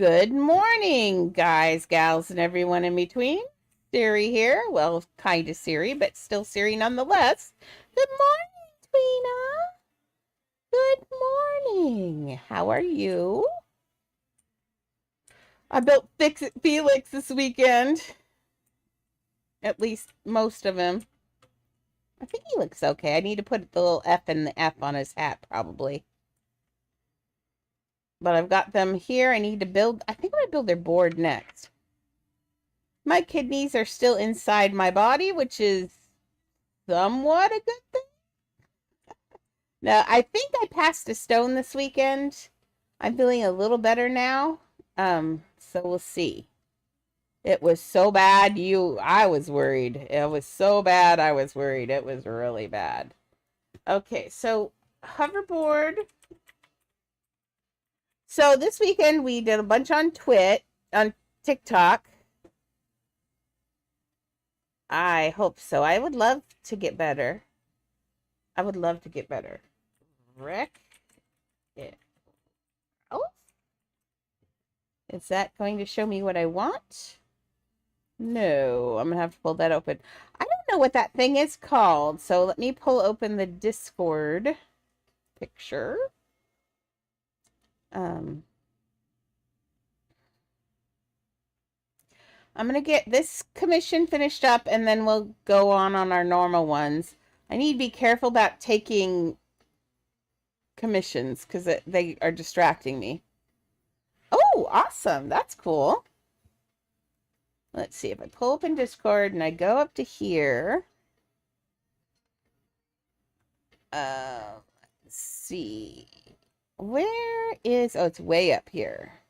Good morning, guys, gals, and everyone in between. Siri here. Well, kind of Siri, but still Siri nonetheless. Good morning, Twina. Good morning. How are you? I built Felix this weekend. At least most of him. I think he looks okay. I need to put the little F and the F on his hat, probably. But I've got them here. I need to build. I think I'm going to build their board next. My kidneys are still inside my body, which is somewhat a good thing. Now, I think I passed a stone this weekend. I'm feeling a little better now. So we'll see. It was so bad, I was worried. It was so bad, I was worried. It was really bad. Okay, so hoverboard. So this weekend we did a bunch on TikTok. I hope so. I would love to get better. I would love to get better. Rick. Yeah. Oh. Is that going to show me what I want? No, I'm going to have to pull that open. I don't know what that thing is called. So let me pull open the Discord picture. I'm going to get this commission finished up and then we'll go on our normal ones. I need to be careful about taking commissions because they are distracting me. Oh, awesome. That's cool. Let's see if I pull up in Discord and I go up to here. Let's see. Where is, oh, it's way up here.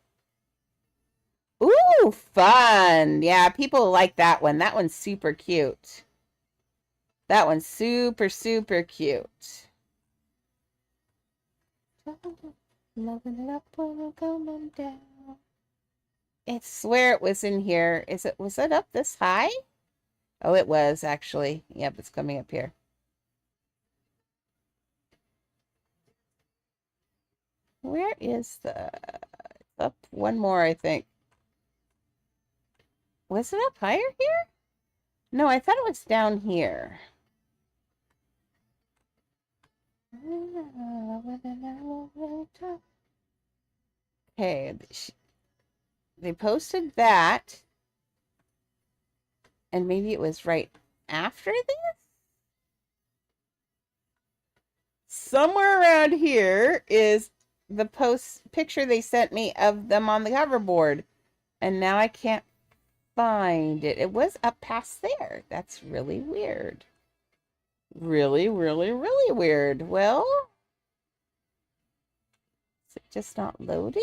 Ooh, fun. Yeah, people like that one. That one's super cute. That one's super, super cute. Loving it up when we're coming down. I swear it was in here. Was it up this high? Oh, it was actually. Yep, it's coming up here. Where is the, up one more, I think. Was it up higher here? No, I thought it was down here. Okay, they posted that. And maybe it was right after this? Somewhere around here is the picture they sent me of them on the hoverboard. And now I can't find it. It was up past there. That's really weird. Really, really, really weird. Well, is it just not loading?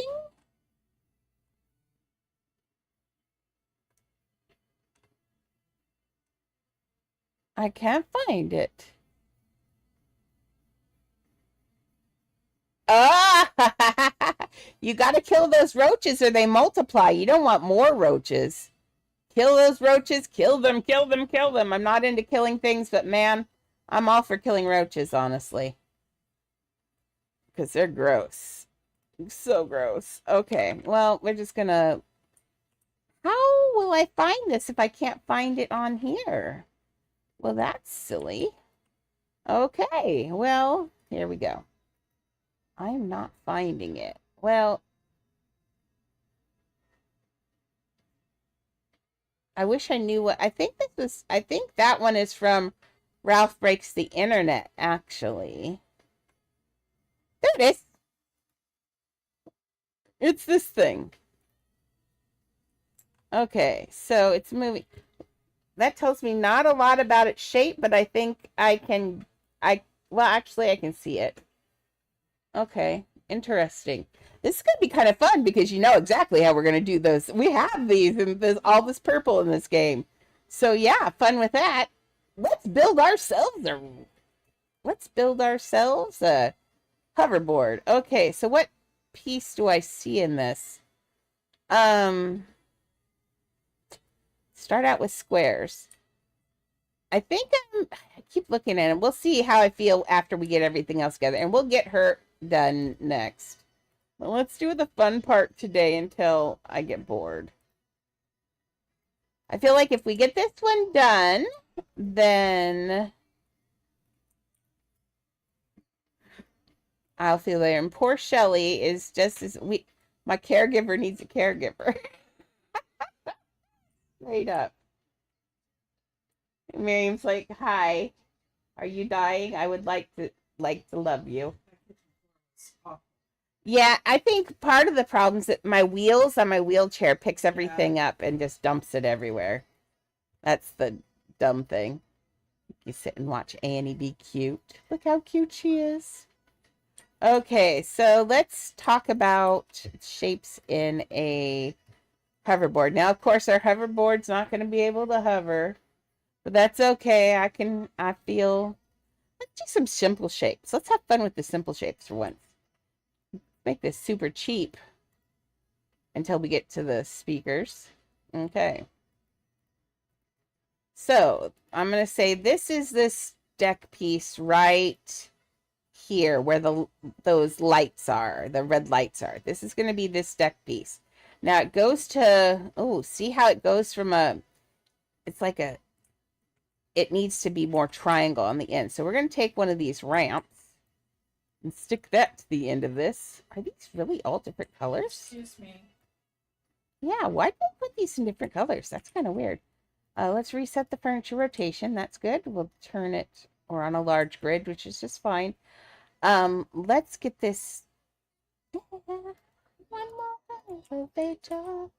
I can't find it. Ah! You got to kill those roaches or they multiply. You don't want more roaches. Kill those roaches. Kill them, kill them, kill them. I'm not into killing things, but man, I'm all for killing roaches, honestly. Because they're gross. So gross. Okay, well, we're just gonna... How will I find this if I can't find it on here? Well, that's silly. Okay, well, here we go. I'm not finding it. Well, I wish I knew what... I think that one is from Ralph Breaks the Internet, actually. There it is. It's this thing. Okay, so it's moving. That tells me not a lot about its shape, but I think well, actually, I can see it. Okay, interesting. This is going to be kind of fun because you know exactly how we're going to do those. We have these and there's all this purple in this game. So yeah, fun with that. Let's build ourselves a hoverboard. Okay, so what piece do I see in this? Start out with squares. I think I keep looking at it. We'll see how I feel after we get everything else together. And we'll get her done next. Well, let's do the fun part today until I get bored. I feel like if we get this one done, then I'll feel better. And poor Shelly is just as my caregiver needs a caregiver. Straight up. Miriam's like, "Hi, are you dying? I would like to love you." Yeah, I think part of the problem is that my wheels on my wheelchair picks everything up and just dumps it everywhere. That's the dumb thing. You sit and watch Annie be cute. Look how cute she is. Okay, so let's talk about shapes in a hoverboard. Now, of course, our hoverboard's not going to be able to hover, but that's okay. I feel, let's do some simple shapes. Let's have fun with the simple shapes for once. Make this super cheap until we get to the speakers. Okay. So I'm going to say this is this deck piece right here where those lights are, the red lights are. This is going to be this deck piece. Now it goes to, oh, see how it goes from it's like it needs to be more triangle on the end. So we're going to take one of these ramps and stick that to the end of this. Are these really all different colors? Excuse me. Yeah, why do they put these in different colors? That's kind of weird. Let's reset the furniture rotation. That's good. We'll turn it, or on a large grid, which is just fine. Let's get this. One more elevator.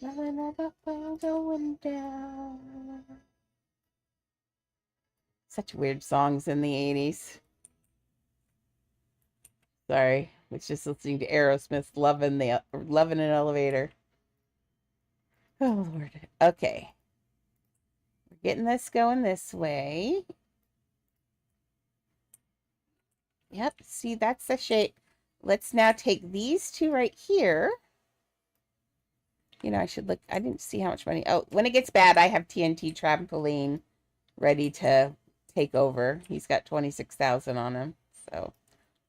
Another one going down. Such weird songs in the 80s. Sorry, it's just listening to Aerosmith, loving an elevator. Oh Lord. Okay. We're getting this going this way. Yep, see, that's the shape. Let's now take these two right here. You know, I should look. I didn't see how much money. Oh, when it gets bad, I have TNT Trampoline ready to take over. He's got 26,000 on him, so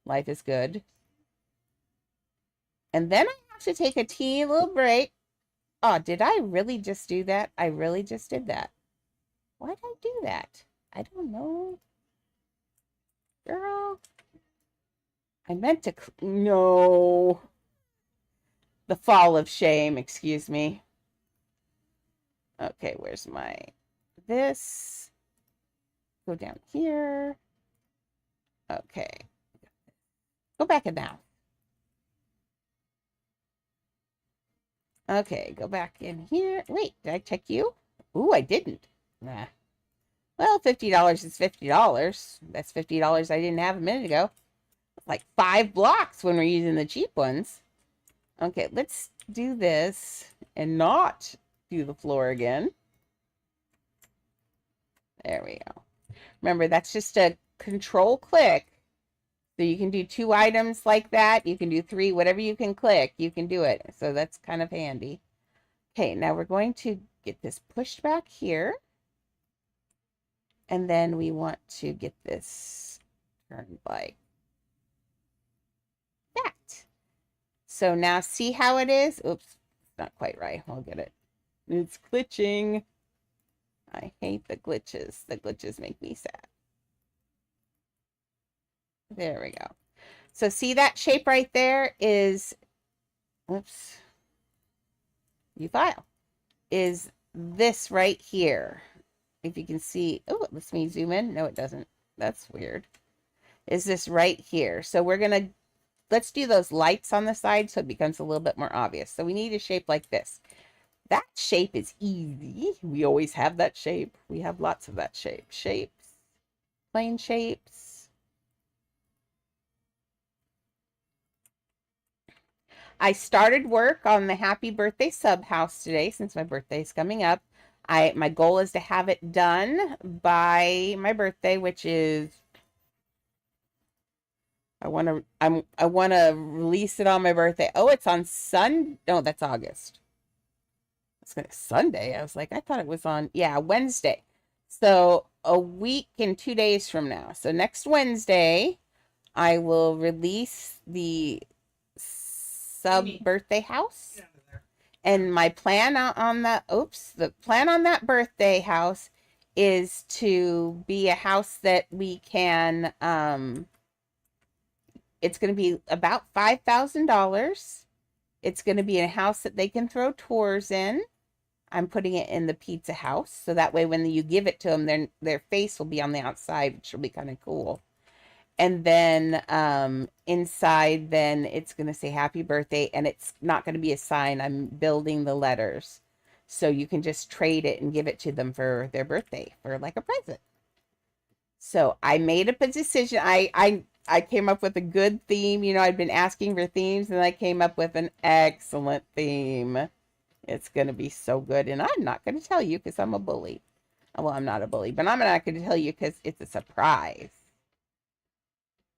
life is good. And then I have to take a teeny little break. Oh, did I really just do that? I really just did that. Why did I do that? I don't know. Girl. I meant to... No. The fall of shame, excuse me. Okay, where's my... This. Go down here. Okay. Go back in now. Okay, go back in here. Wait, did I check you? Ooh, I didn't. Nah. Well, $50 is $50. That's $50 I didn't have a minute ago. Like 5 blocks when we're using the cheap ones. Okay, let's do this and not do the floor again. There we go. Remember, that's just a control click. So you can do 2 items like that. You can do 3, whatever you can click, you can do it. So that's kind of handy. Okay, now we're going to get this pushed back here. And then we want to get this turned like that. So now see how it is? Oops, not quite right. I'll get it. It's glitching. I hate the glitches. The glitches make me sad. There we go. So see that shape right there is, oops, new file, is this right here. If you can see, oh, it lets me zoom in. No, it doesn't. That's weird. Is this right here. So we're going to, let's do those lights on the side so it becomes a little bit more obvious. So we need a shape like this. That shape is easy. We always have that shape. We have lots of that shape. Shapes, plain shapes. I started work on the happy birthday sub house today since my birthday is coming up. My goal is to have it done by my birthday, which is I want to release it on my birthday. Oh, it's on Sunday. No, that's August. It's gonna Sunday. I was like, I thought it was on, yeah, Wednesday. So a week and 2 days from now. So next Wednesday, I will release the sub birthday house. And my plan on the plan on that birthday house is to be a house that we can, it's going to be about $5,000. It's going to be a house that they can throw tours in. I'm putting it in the pizza house, so that way when you give it to them, their face will be on the outside, which will be kind of cool. And then inside, then it's going to say happy birthday, and it's not going to be a sign. I'm building the letters, so you can just trade it and give it to them for their birthday, for like a present. So I made a decision. I came up with a good theme. You know, I'd been asking for themes, and I came up with an excellent theme. It's going to be so good, and I'm not going to tell you because I'm a bully. Well, I'm not a bully, but I'm not going to tell you because it's a surprise.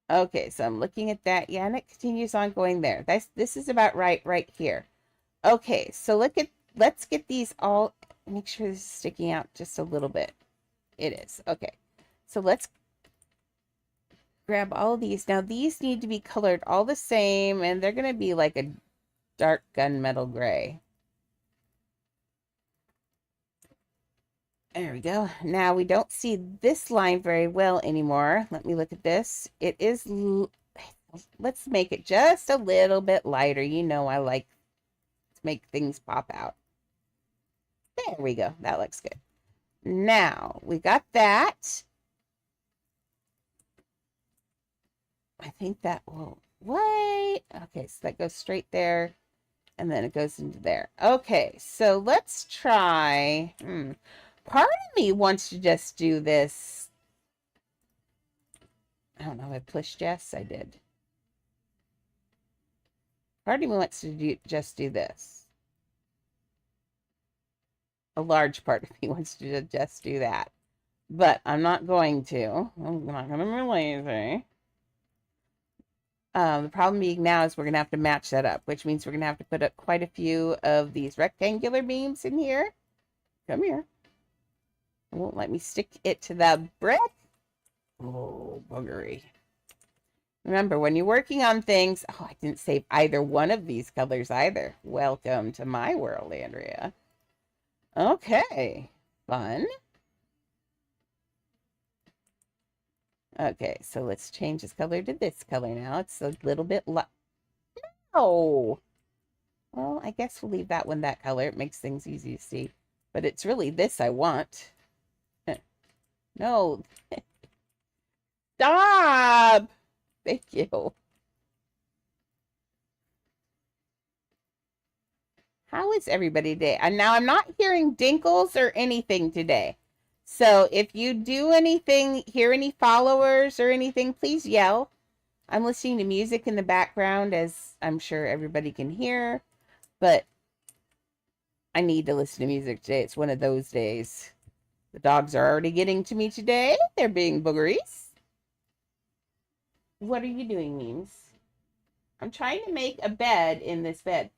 Okay, so I'm looking at that. Yeah, and it continues on going there. This is about right here. Okay, so let's get these all, make sure this is sticking out just a little bit. It is. Okay. So let's grab all of these. Now these need to be colored all the same, and they're going to be like a dark gunmetal gray. There we go. Now we don't see this line very well anymore. Let me look at this. It is, let's make it just a little bit lighter. You know I like to make things pop out. There we go. That looks good. Now we got that. I think that will, wait. Okay, so that goes straight there. And then it goes into there. Okay, so let's try. Part of me wants to just do this. I don't know if I pushed yes, I did. Part of me wants to just do this. A large part of me wants to just do that. But I'm not going to. I'm not going to be lazy. The problem being now is we're going to have to match that up, which means we're going to have to put up quite a few of these rectangular beams in here. Come here. It won't let me stick it to the brick. Oh, buggery. Remember, when you're working on things, oh, I didn't save either one of these colors either. Welcome to my world, Andrea. Okay, fun. Okay, so let's change this color to this color now. It's a little bit light. No! Well, I guess we'll leave that one that color. It makes things easy to see. But it's really this I want. No. Stop! Thank you. How is everybody today? And now I'm not hearing dinkles or anything today. So if you do anything, hear any followers or anything, please yell. I'm listening to music in the background, as I'm sure everybody can hear. But I need to listen to music today. It's one of those days. The dogs are already getting to me today. They're being boogeries. What are you doing, Memes? I'm trying to make a bed in this bed.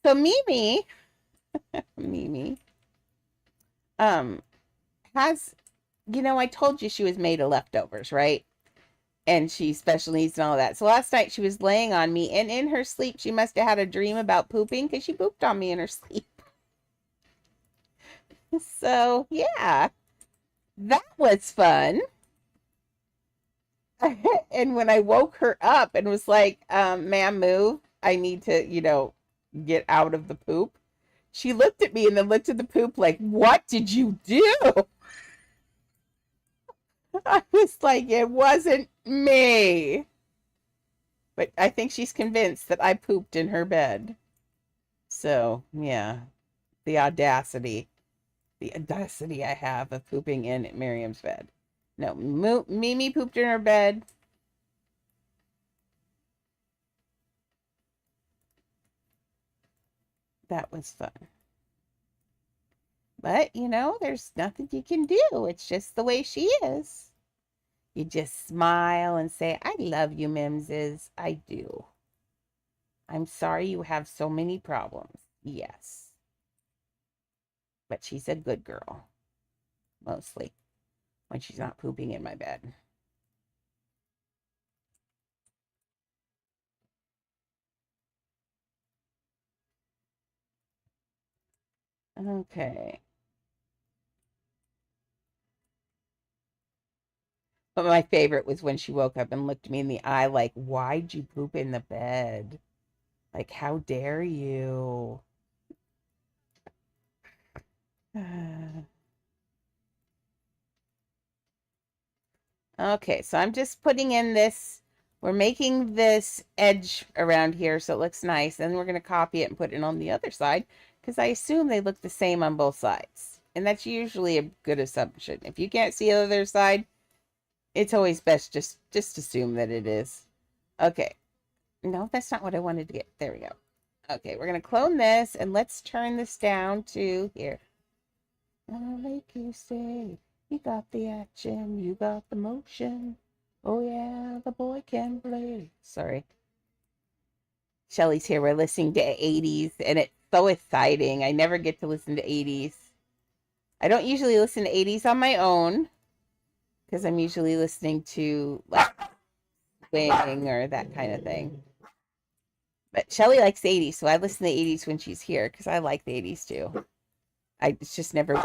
So Mimi, has, you know, I told you she was made of leftovers, right? And she's special needs and all that. So last night she was laying on me, and in her sleep she must have had a dream about pooping because she pooped on me in her sleep. So yeah, that was fun. And when I woke her up and was like, ma'am, move. I need to, you know, get out of the poop. She looked at me and then looked at the poop like, what did you do? I was like, it wasn't me. But I think she's convinced that I pooped in her bed. So, yeah, the audacity I have of pooping in Miriam's bed. No, Mimi pooped in her bed. That was fun. But, you know, there's nothing you can do. It's just the way she is. You just smile and say, I love you, Mimses. I do. I'm sorry you have so many problems. Yes. But she's a good girl. Mostly. When she's not pooping in my bed. Okay. But my favorite was when she woke up and looked me in the eye like, why'd you poop in the bed? Like, how dare you? Okay, so I'm just putting in this. We're making this edge around here so it looks nice. Then we're going to copy it and put it on the other side because I assume they look the same on both sides. And that's usually a good assumption. If you can't see the other side, it's always best just assume that it is. Okay. No, that's not what I wanted to get. There we go. Okay, we're going to clone this and let's turn this down to here. I'll make you stay. You got the action, you got the motion. Oh yeah, the boy can play. Sorry. Shelly's here. We're listening to 80s, and it's so exciting. I never get to listen to 80s. I don't usually listen to 80s on my own, because I'm usually listening to, like, swing or that kind of thing. But Shelly likes the 80s, so I listen to the 80s when she's here, because I like the 80s too. It's just never...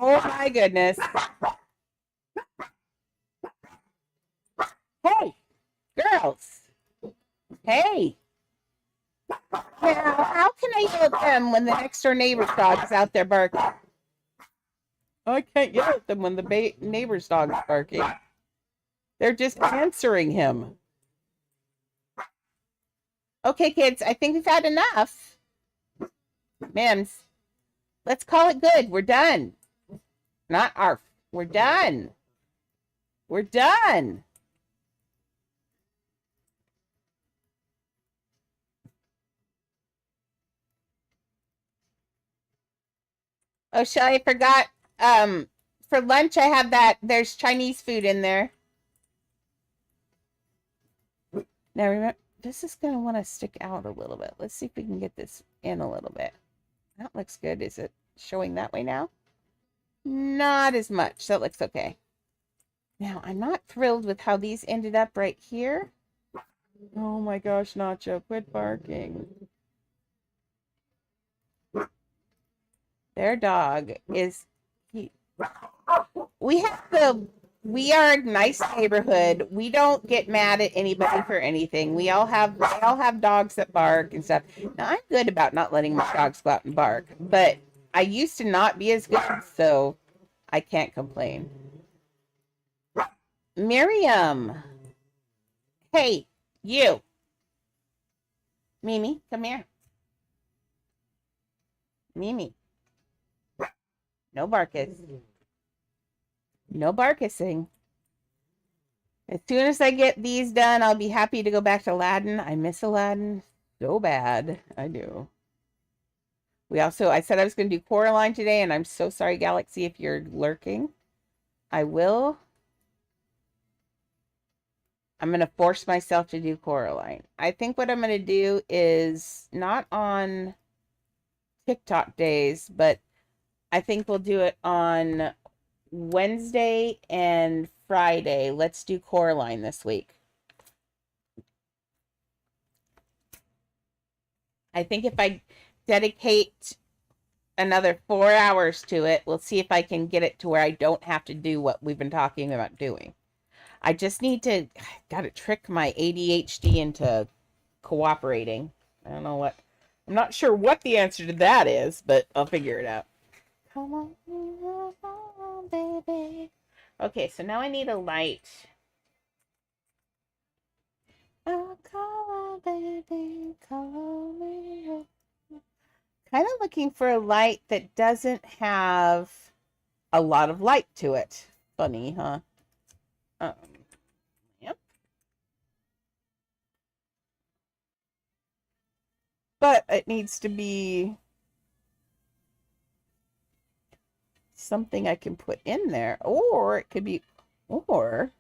Oh my goodness. Hey, girls. Hey. Now, how can I yell at them when the next door neighbor's dog is out there barking? I can't yell at them when the neighbor's dog is barking. They're just answering him. Okay, kids, I think we've had enough. Mims, let's call it good. We're done. Not arf. We're done. We're done. Oh, Shelly, I forgot. For lunch, I have that. There's Chinese food in there. Now, remember, this is going to want to stick out a little bit. Let's see if we can get this in a little bit. That looks good. Is it showing that way now? Not as much. That looks okay. Now, I'm not thrilled with how these ended up right here. Oh my gosh, Nacho, quit barking. Their dog is... We are a nice neighborhood. We don't get mad at anybody for anything. We all have dogs that bark and stuff. Now, I'm good about not letting my dogs go out and bark, but I used to not be as good, so I can't complain. Miriam. Hey, you. Mimi, come here. Mimi. No barkis. No barkissing. As soon as I get these done, I'll be happy to go back to Aladdin. I miss Aladdin so bad. I do. I said I was going to do Coraline today, and I'm so sorry, Galaxy, if you're lurking. I'm going to force myself to do Coraline. I think what I'm going to do is not on TikTok days, but I think we'll do it on Wednesday and Friday. Let's do Coraline this week. I think if I dedicate another 4 hours to it, we'll see if I can get it to where I don't have to do what we've been talking about doing. I just gotta trick my ADHD into cooperating. I don't know what, I'm not sure what the answer to that is, but I'll figure it out. Come on, baby. Okay, so now I need a light. Oh, come on, baby, come on. Kind of looking for a light that doesn't have a lot of light to it. Funny, huh? Yep. But it needs to be something I can put in there, or it could be, or,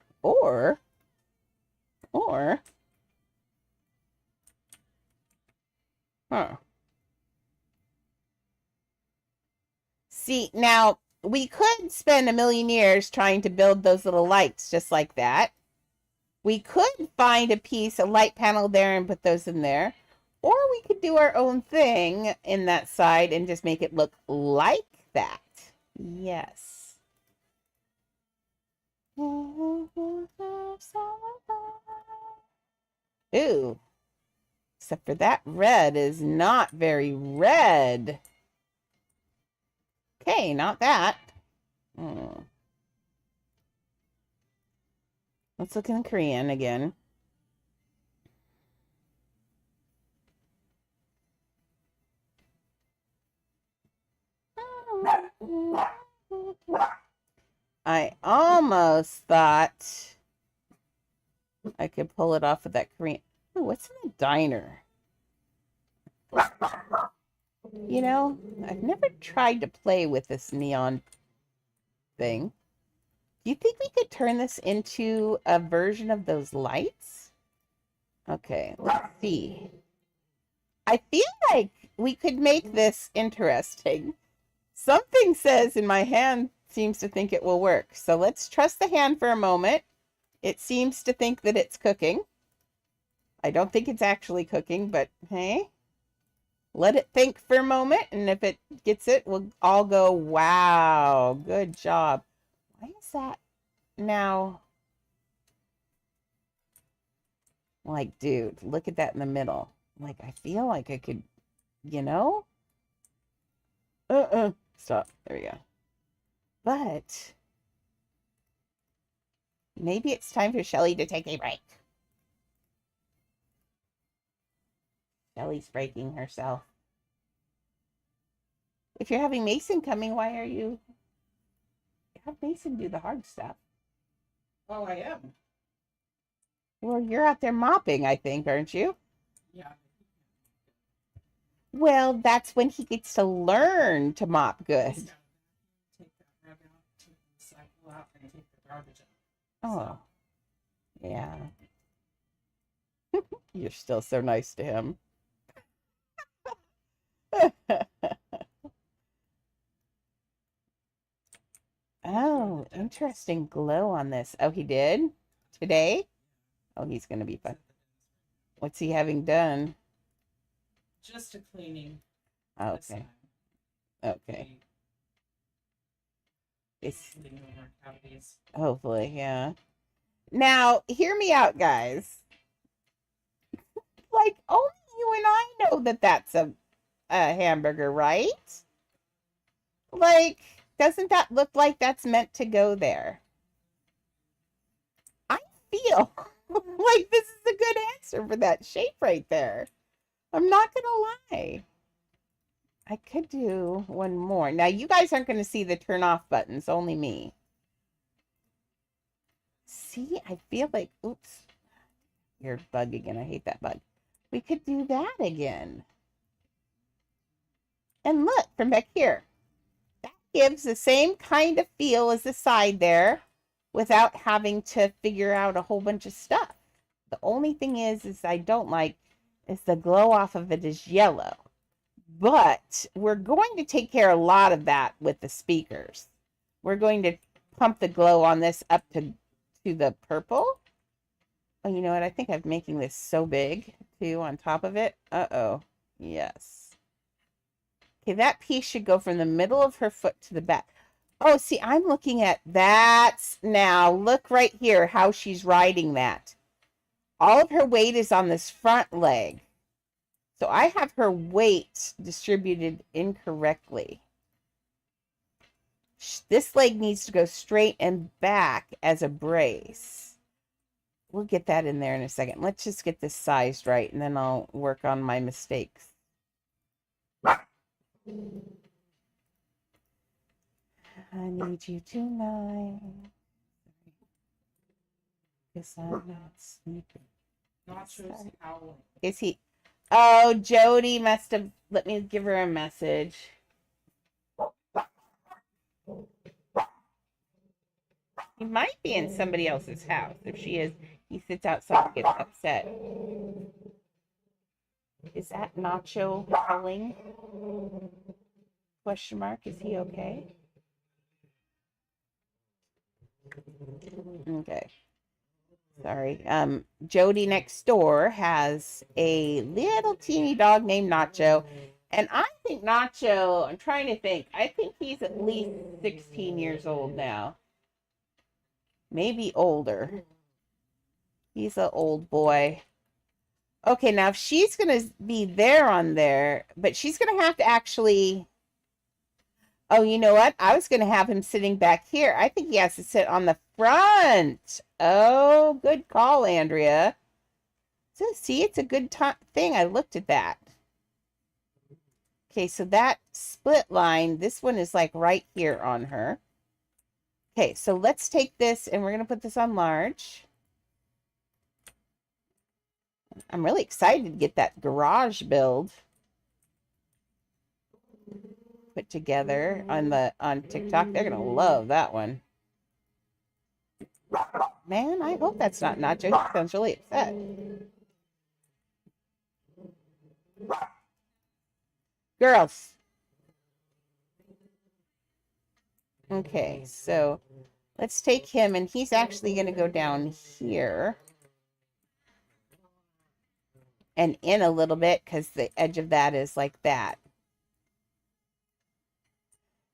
huh. See, now, we could spend a million years trying to build those little lights just like that. We could find a light panel there and put those in there. Or we could do our own thing in that side and just make it look like that. Yes. Ooh. Except for that red is not very red. Okay, not that. Let's look in Korean again. I almost thought I could pull it off with that Korean. Oh, what's in the diner? You know, I've never tried to play with this neon thing. Do you think we could turn this into a version of those lights? Okay, let's see. I feel like we could make this interesting. Something says in my hand seems to think it will work. So let's trust the hand for a moment. It seems to think that it's cooking. I don't think it's actually cooking, but hey, let it think for a moment. And if it gets it, we'll all go, wow, good job. Why is that now? Like, dude, look at that in the middle. Like, I feel like I could, you know? Stop. There we go. But maybe it's time for Shelly to take a break. Shelly's breaking herself. If you're having Mason coming, why are you... Have Mason do the hard stuff. Oh, I am. Well, you're out there mopping, I think, aren't you? Yeah. Well, that's when he gets to learn to mop good. Take that rug out, take the cycle out, and take the garbage out. Oh, yeah. You're still so nice to him. Oh, interesting glow on this. Oh, he did? Today? Oh, he's going to be fun. What's he having done? Just a cleaning. Okay. Okay. It's hopefully, yeah. Now, hear me out, guys. Like, only you and I know that that's a hamburger, right? Like, doesn't that look like that's meant to go there? I feel like this is a good answer for that shape right there. I'm not going to lie. I could do one more. Now, you guys aren't going to see the turn off buttons, only me. See, I feel like, oops. Weird bug again. I hate that bug. We could do that again. And look, from back here. That gives the same kind of feel as the side there without having to figure out a whole bunch of stuff. The only thing is I don't like is the glow off of it is yellow. But we're going to take care of a lot of that with the speakers. We're going to pump the glow on this up to the purple. Oh, you know what? I think I'm making this so big, too, on top of it. Uh-oh. Yes. Okay, that piece should go from the middle of her foot to the back. Oh, see, I'm looking at that now. Look right here how she's riding that. All of her weight is on this front leg. So I have her weight distributed incorrectly. This leg needs to go straight and back as a brace. We'll get that in there in a second. Let's just get this sized right, and then I'll work on my mistakes. I need you tonight. Guess I'm not sleeping. Nacho's howling. Is he? Oh, Jody must have. Let me give her a message. He might be in somebody else's house. If she is, he sits outside and gets upset. Is that Nacho howling? Question mark. Is he okay? Okay. Sorry. Jody next door has a little teeny dog named Nacho. And I think Nacho, I'm trying to think, I think he's at least 16 years old now. Maybe older. He's an old boy. Okay, now if she's going to be there on there, but she's going to have to actually. Oh, you know what? I was going to have him sitting back here. I think he has to sit on the front. Oh, good call, Andrea. So, see, it's a good thing I looked at that. Okay, so that split line, this one is like right here on her. Okay, so let's take this and we're going to put this on large. I'm really excited to get that garage build put together on TikTok. They're going to love that one. Man, I hope that's not Nacho. He sounds really upset. Girls. Okay, so let's take him, and he's actually going to go down here and in a little bit because the edge of that is like that.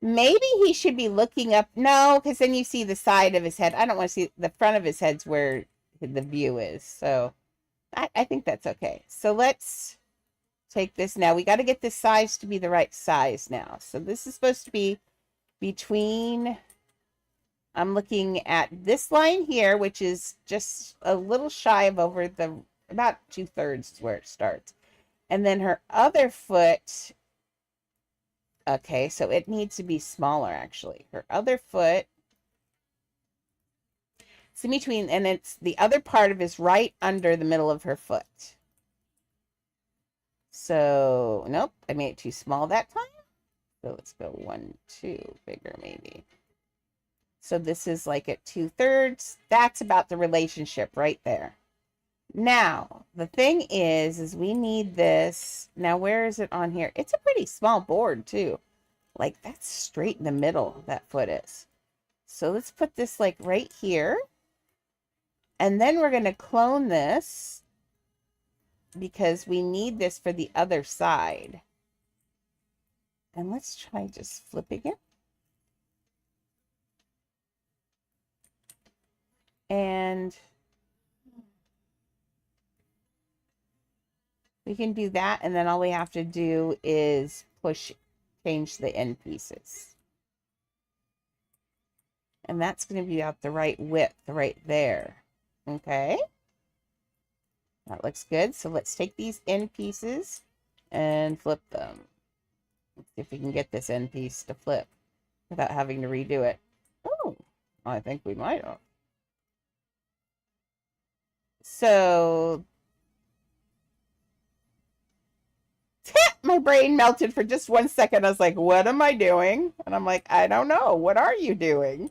Maybe he should be looking up. No, because then you see the side of his head. I don't want to see the front of his head's where the view is. So I think that's okay. So let's take this now. We got to get this size to be the right size now. So this is supposed to be between, I'm looking at this line here, which is just a little shy of over the, about 2/3 where it starts. And then her other foot, okay, so it needs to be smaller actually. Her other foot, it's in between, and it's the other part of is right under the middle of her foot. So, nope, I made it too small that time. So let's go 1, 2, bigger maybe. So this is like at 2/3. That's about the relationship right there. Now, the thing is we need this. Now, where is it on here? It's a pretty small board too. Like that's straight in the middle, that foot is. So let's put this like right here. And then we're going to clone this because we need this for the other side. And let's try just flipping it. And we can do that. And then all we have to do is change the end pieces. And that's going to be out the right width right there. Okay. That looks good. So let's take these end pieces and flip them. Let's see if we can get this end piece to flip without having to redo it. Oh, I think we might have. So my brain melted for just 1 second. I was like, what am I doing? And I'm like, I don't know. What are you doing?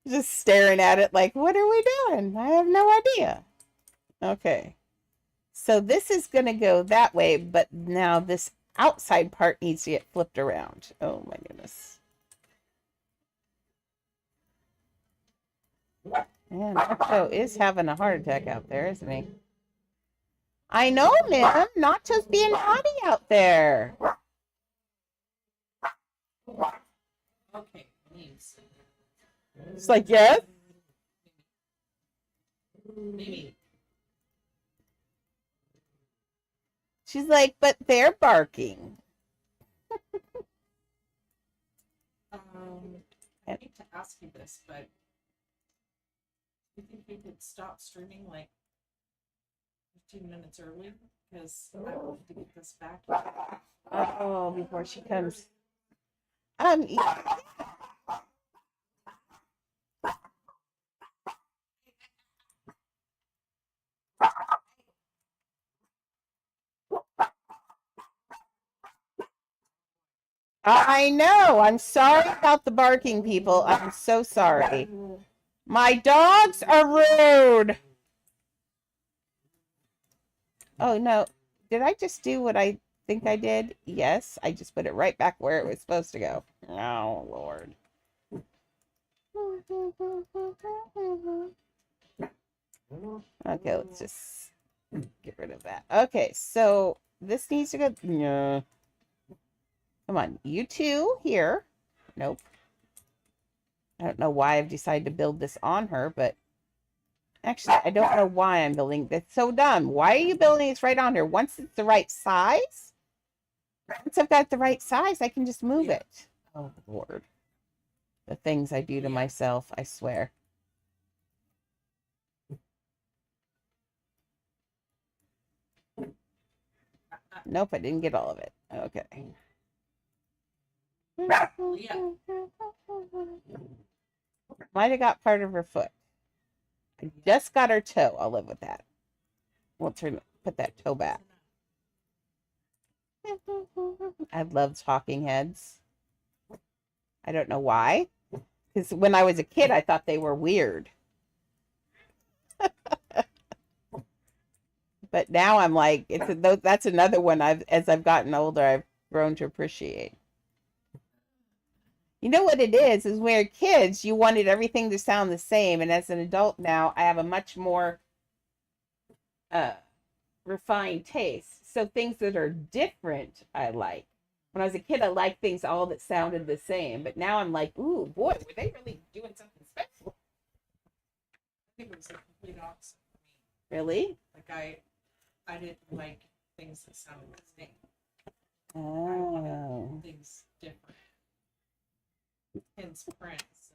Just staring at it like, what are we doing? I have no idea. Okay. So this is going to go that way, but now this outside part needs to get flipped around. Oh my goodness. And Nacho is having a heart attack out there, isn't he? I know, ma'am. Nacho's being naughty out there. Okay, please. It's like, yes? Maybe. She's like, but they're barking. I hate to ask you this, but do you think we could stop streaming like 15 minutes early? Because I want to get this back. Oh, before she comes. I know. I'm sorry about the barking, people. I'm so sorry. My dogs are rude. Oh, no. Did I just do what I think I did? Yes. I just put it right back where it was supposed to go. Oh, Lord. Okay, let's just get rid of that. Okay, so this needs to go. No. Come on, you two here. Nope. I don't know why I've decided to build this on her, but actually, I don't know why I'm building. That's so dumb. Why are you building this right on her? Once it's the right size, once I've got the right size, I can just move it. Oh, Lord. The things I do to myself, I swear. Nope, I didn't get all of it. Okay. Might have got part of her foot. I just got her toe. I'll live with that. We'll put that toe back. I love talking heads. I don't know why. Because when I was a kid, I thought they were weird. But now I'm like, that's another one as I've gotten older, I've grown to appreciate. You know what it is when we were kids, you wanted everything to sound the same. And as an adult now, I have a much more refined taste. So things that are different, I like. When I was a kid, I liked things all that sounded the same. But now I'm like, ooh, boy, were they really doing something special? I think it was the complete opposite for me. Really? Like I didn't like things that sounded the same. Oh. I wanted things different. Hence Prince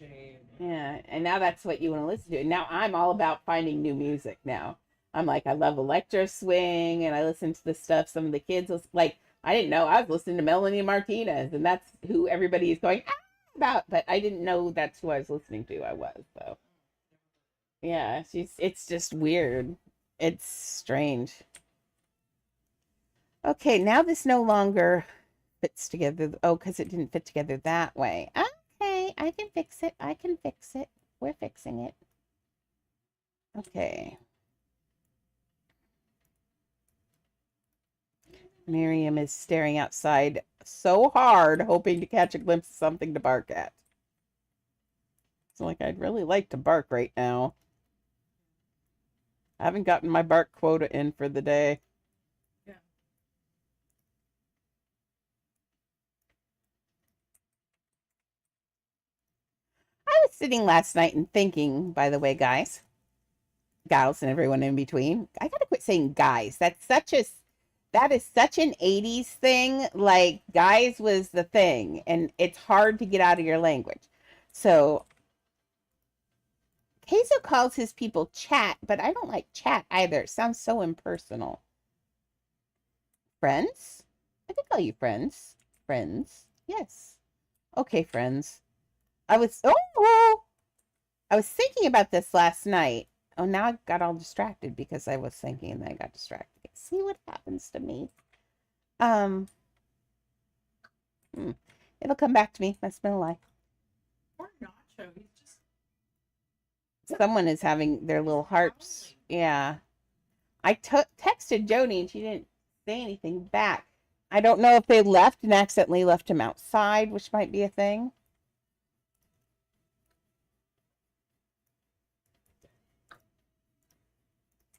and MJ. Yeah, and now that's what you want to listen to. And now I'm all about finding new music now. I'm like, I love electro swing, and I listen to the stuff some of the kids like. I didn't know I was listening to Melanie Martinez, and that's who everybody is going about. But I didn't know that's who I was listening to. I was so. Yeah, it's just weird. It's strange. Okay, now this no longer fits together. Oh, because it didn't fit together that way. Okay, I can fix it. I can fix it. We're fixing it. Okay. Miriam is staring outside so hard, hoping to catch a glimpse of something to bark at. It's like I'd really like to bark right now. I haven't gotten my bark quota in for the day. Yeah. I was sitting last night and thinking, by the way, guys, gals and everyone in between, I gotta quit saying guys. That is such an 80s thing. Like, guys was the thing, and it's hard to get out of your language. So Hazel calls his people chat, but I don't like chat either. It sounds so impersonal. Friends? I can call you friends. Friends. Yes. Okay, friends. I was thinking about this last night. Oh, now I got all distracted because I was thinking and then I got distracted. See what happens to me. It'll come back to me. Must have been a lie. Or Nacho, he's just Someone is having their little hearts. Yeah. I texted Joni and she didn't say anything back. I don't know if they left and accidentally left him outside, which might be a thing.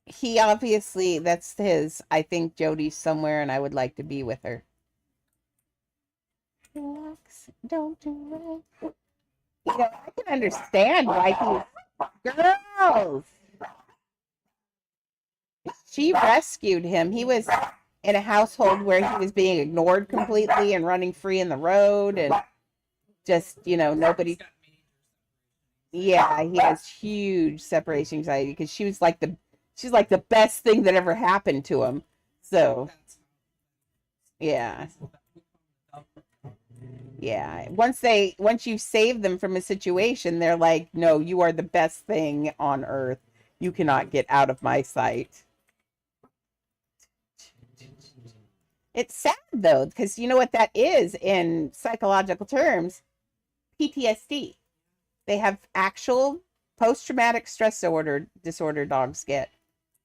He obviously, that's his. I think Jody's somewhere and I would like to be with her. Relax, don't do it. You know, I can understand why girls. She rescued him. He was in a household where he was being ignored completely and running free in the road and just, nobody. Yeah, he has huge separation anxiety because she's like the best thing that ever happened to him. So, yeah. Yeah. Once you save them from a situation, they're like, no, you are the best thing on earth. You cannot get out of my sight. It's sad though, because you know what that is in psychological terms? PTSD. They have actual post-traumatic stress disorder dogs get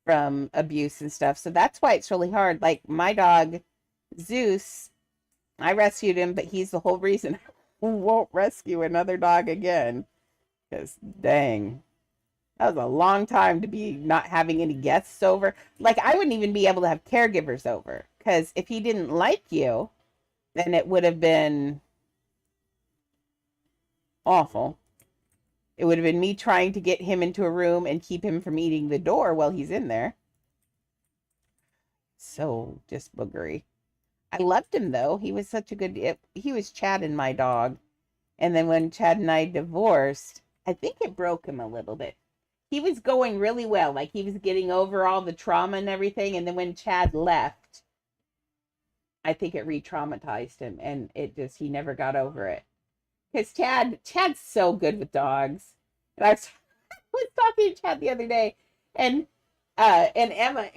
from abuse and stuff. So that's why it's really hard. Like my dog, Zeus, I rescued him, but he's the whole reason I won't rescue another dog again. Because dang. That was a long time to be not having any guests over. Like, I wouldn't even be able to have caregivers over because if he didn't like you, then it would have been awful. It would have been me trying to get him into a room and keep him from eating the door while he's in there. So just boogery. I loved him though. He was such a good. He was Chad and my dog. And then when Chad and I divorced, I think it broke him a little bit. He was going really well, like he was getting over all the trauma and everything. And then when Chad left, I think it re-traumatized him, and he never got over it. Because Chad's so good with dogs. And was talking to Chad the other day, and Emma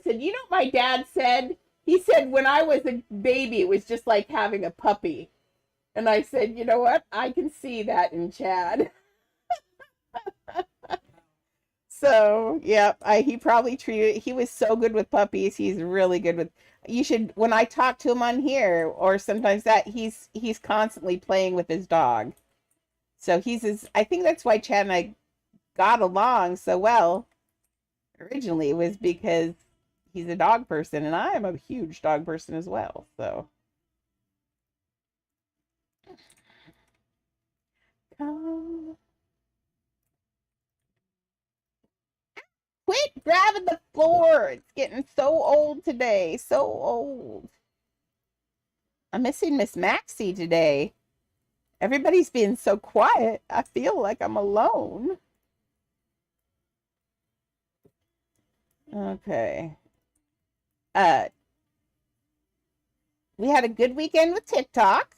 said, you know what my dad said? He said when I was a baby, it was just like having a puppy. And I said, you know what? I can see that in Chad. So, yeah, he probably he was so good with puppies. He's really good with, you should, when I talk to him on here, or sometimes he's constantly playing with his dog. So I think that's why Chad and I got along so well originally, was because he's a dog person and I am a huge dog person as well. So come, quit grabbing the floor. It's getting so old today. So old. I'm missing Miss Maxie today. Everybody's being so quiet. I feel like I'm alone. Okay. We had a good weekend with TikTok.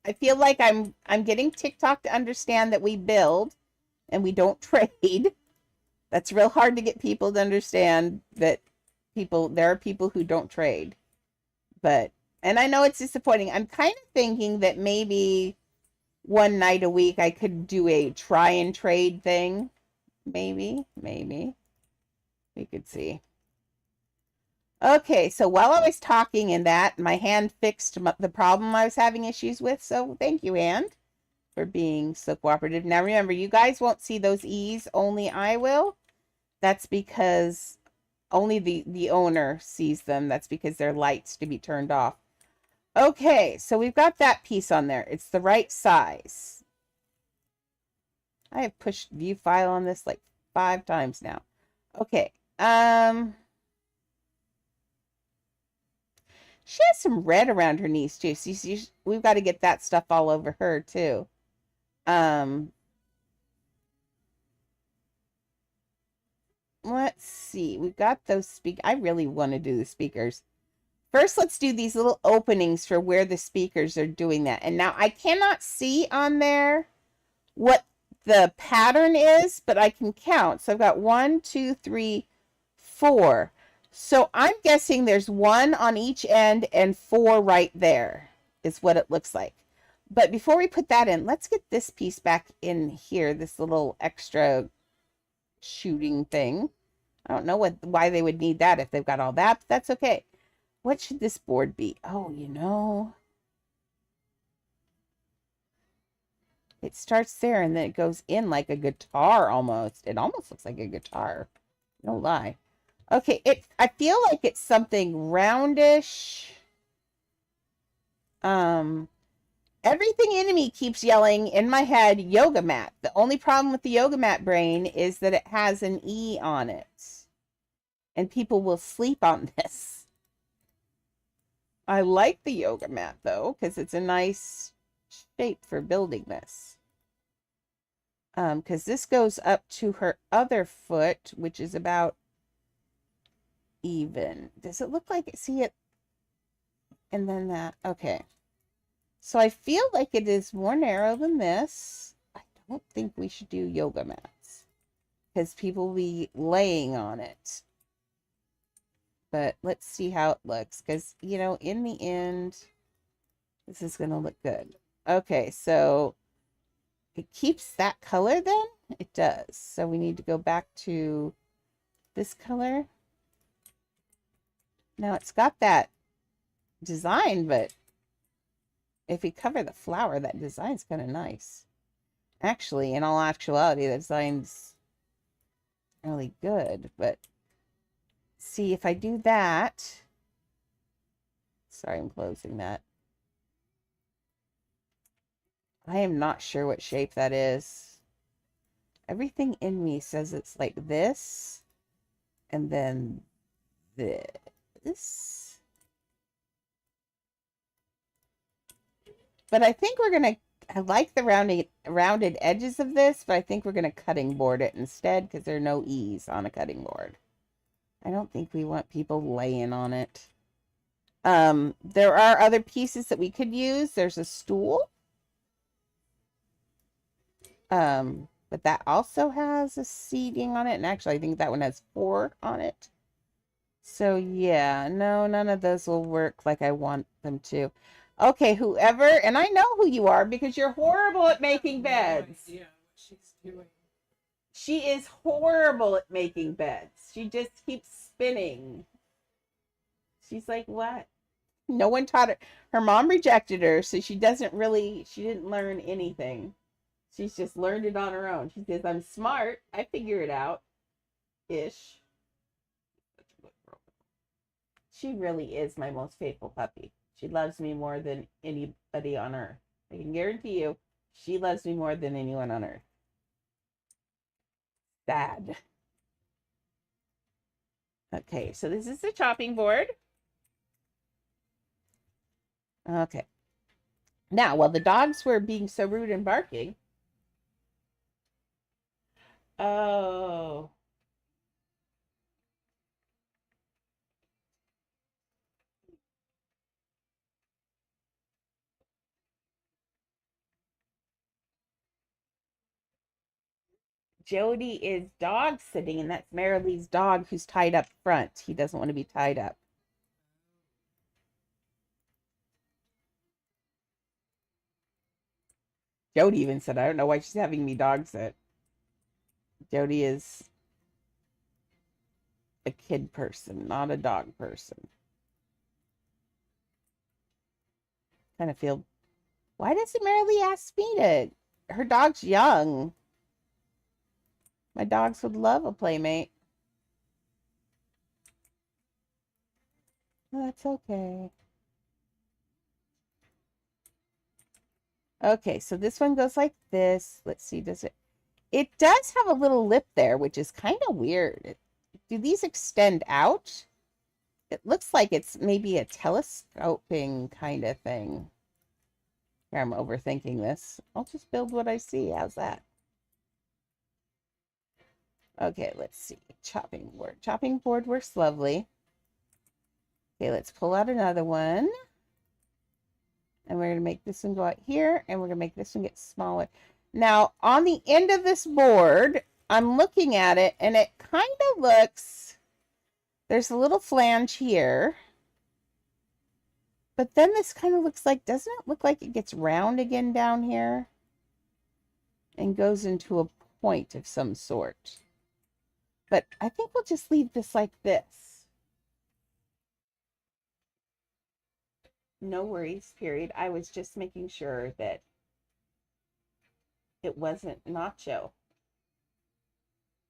I feel like I'm getting TikTok to understand that we build and we don't trade. That's real hard to get people to understand that there are people who don't trade. And I know it's disappointing. I'm kind of thinking that maybe one night a week I could do a try and trade thing. Maybe. We could see. Okay, so while I was talking in that, my hand fixed the problem I was having issues with. So thank you, hand, for being so cooperative. Now remember, you guys won't see those E's, only I will. That's because only the owner sees them. That's because they're lights to be turned off. Okay, so we've got that piece on there. It's the right size. I have pushed view file on this like 5 times now. Okay. She has some red around her knees too. So we've got to get that stuff all over her too. Let's see. We've got those I really want to do the speakers. First, let's do these little openings for where the speakers are doing that. And now I cannot see on there what the pattern is, but I can count. So I've got 1, 2, 3, 4. So I'm guessing there's 1 on each end and 4 right there is what it looks like. But before we put that in, let's get this piece back in here, this little extra shooting thing. I don't know why they would need that if they've got all that, but that's okay. What should this board be? Oh, it starts there and then it goes in like a guitar almost. It almost looks like a guitar. No lie. Okay, I feel like it's something roundish. Everything in me keeps yelling in my head, yoga mat. The only problem with the yoga mat brain is that it has an E on it. And people will sleep on this. I like the yoga mat though, because it's a nice shape for building this. Because this goes up to her other foot, which is about even. Does it look like it? See it? And then that. Okay. So I feel like it is more narrow than this. I don't think we should do yoga mats because people will be laying on it. But let's see how it looks because, in the end, this is going to look good. Okay, so it keeps that color then? It does. So we need to go back to this color. Now it's got that design, but if we cover the flower, that design's kind of nice. Actually, in all actuality, the design's really good, but see if I do that. Sorry, I'm closing that. I am not sure what shape that is. Everything in me says it's like this, and then this. But I think we're gonna, I like the rounded edges of this, but I think we're gonna cutting board it instead because there are no E's on a cutting board. I don't think we want people laying on it. There are other pieces that we could use. There's a stool. But that also has a seating on it. And actually, I think that one has 4 on it. So yeah, no, none of those will work like I want them to. Okay, whoever, and I know who you are because you're horrible at making beds. No idea what she's doing. She is horrible at making beds. She just keeps spinning. She's like, what? No one taught her. Her mom rejected her, so she didn't learn anything. She's just learned it on her own. She says, I'm smart. I figure it out. Ish. She really is my most faithful puppy. She loves me more than anybody on earth. I can guarantee you, she loves me more than anyone on earth. Sad. Okay, so this is the chopping board. Okay. Now, while the dogs were being so rude and barking, oh, Jody is dog sitting, and that's Marilee's dog who's tied up front. He doesn't want to be tied up. Jody even said, I don't know why she's having me dog sit. Jody is a kid person, not a dog person. Kind of feel, why doesn't Marilee ask me to? Her dog's young. My dogs would love a playmate. That's okay. Okay, so this one goes like this. Let's see, does it? It does have a little lip there, which is kind of weird. Do these extend out? It looks like it's maybe a telescoping kind of thing. Here, I'm overthinking this. I'll just build what I see. How's that? Okay, let's see. Chopping board. Chopping board works lovely. Okay, let's pull out another one. And we're going to make this one go out here. And we're going to make this one get smaller. Now, on the end of this board, I'm looking at it. And it kind of looks... There's a little flange here. But then this kind of looks like... Doesn't it look like it gets round again down here? And goes into a point of some sort. But I think we'll just leave this like this. No worries, period. I was just making sure that it wasn't Nacho.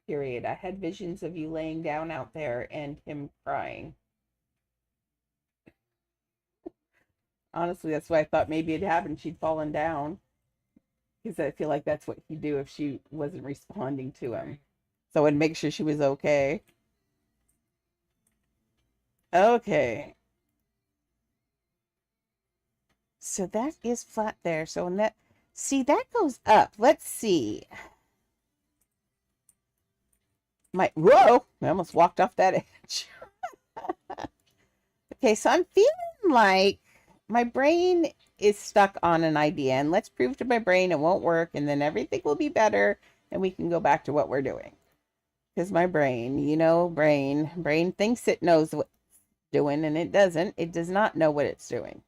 Period. I had visions of you laying down out there and him crying. Honestly, that's why I thought maybe it happened. She'd fallen down. Because I feel like that's what he'd do if she wasn't responding to him. So I'd make sure she was okay. Okay. So that is flat there. So when that, see, that goes up. Let's see. Whoa, I almost walked off that edge. Okay, so I'm feeling like my brain is stuck on an idea, and let's prove to my brain it won't work, and then everything will be better, and we can go back to what we're doing. Because my brain, you know, brain thinks it knows what it's doing, and it doesn't. It does not know what it's doing.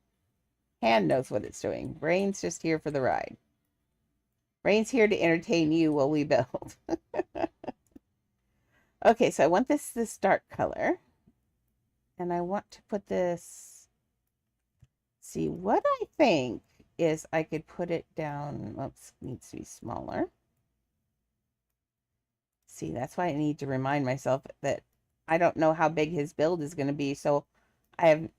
Hand knows what it's doing. Brain's just here for the ride. Brain's here to entertain you while we build. Okay, so I want this dark color. And I want to put this, see, what I think is I could put it down, oops, needs to be smaller. See, that's why I need to remind myself that I don't know how big his build is going to be. So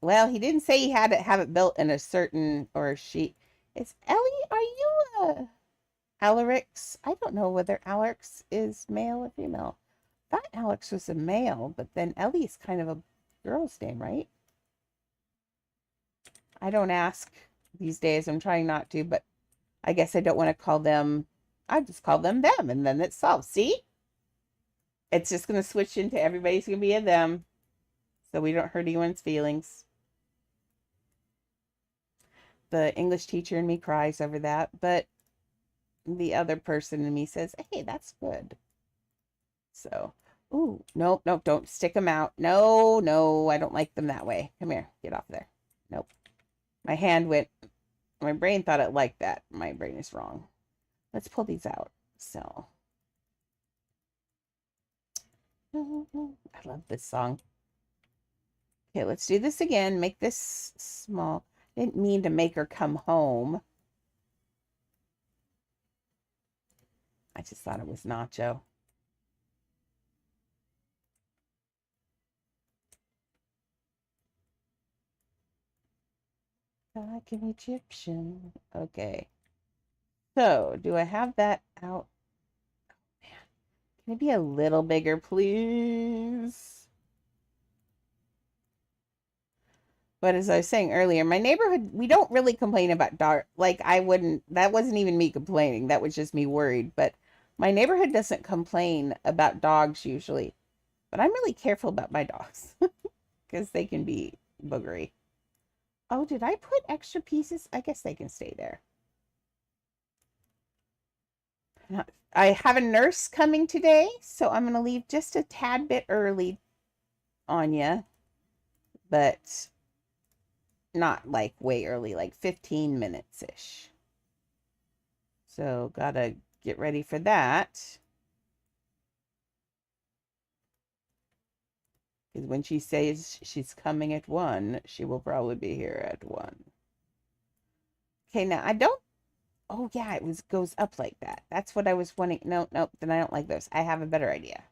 well, he didn't say he had to have it built in a certain, or she. Is Ellie, are you a Alarix? I don't know whether Alex is male or female. I thought Alex was a male, but then Ellie is kind of a girl's name, right? I don't ask these days. I'm trying not to, but I guess I don't want to call them. I just call them them, and then it's solved. See? It's just going to switch into everybody's going to be a them, so we don't hurt anyone's feelings. The English teacher in me cries over that, but the other person in me says, hey, that's good. So, ooh, nope, nope, don't stick them out. No, no, I don't like them that way. Come here, get off there. Nope. My hand went, my brain thought it liked that. My brain is wrong. Let's pull these out. So, I love this song. Okay, let's do this again. Make this small. I didn't mean to make her come home. I just thought it was Nacho. Like an Egyptian. Okay. So, do I have that out? Oh, man. Can it be a little bigger, please? But as I was saying earlier, my neighborhood, we don't really complain about dog. Like, that wasn't even me complaining. That was just me worried. But my neighborhood doesn't complain about dogs usually. But I'm really careful about my dogs because they can be boogery. Oh, did I put extra pieces? I guess they can stay there. I have a nurse coming today, so I'm going to leave just a tad bit early on you. But not like way early, like 15 minutes-ish. So gotta get ready for that. Because when she says she's coming at 1, she will probably be here at 1. Okay, now I don't, oh yeah, it goes up like that. That's what I was wanting. No, no, then I don't like those. I have a better idea.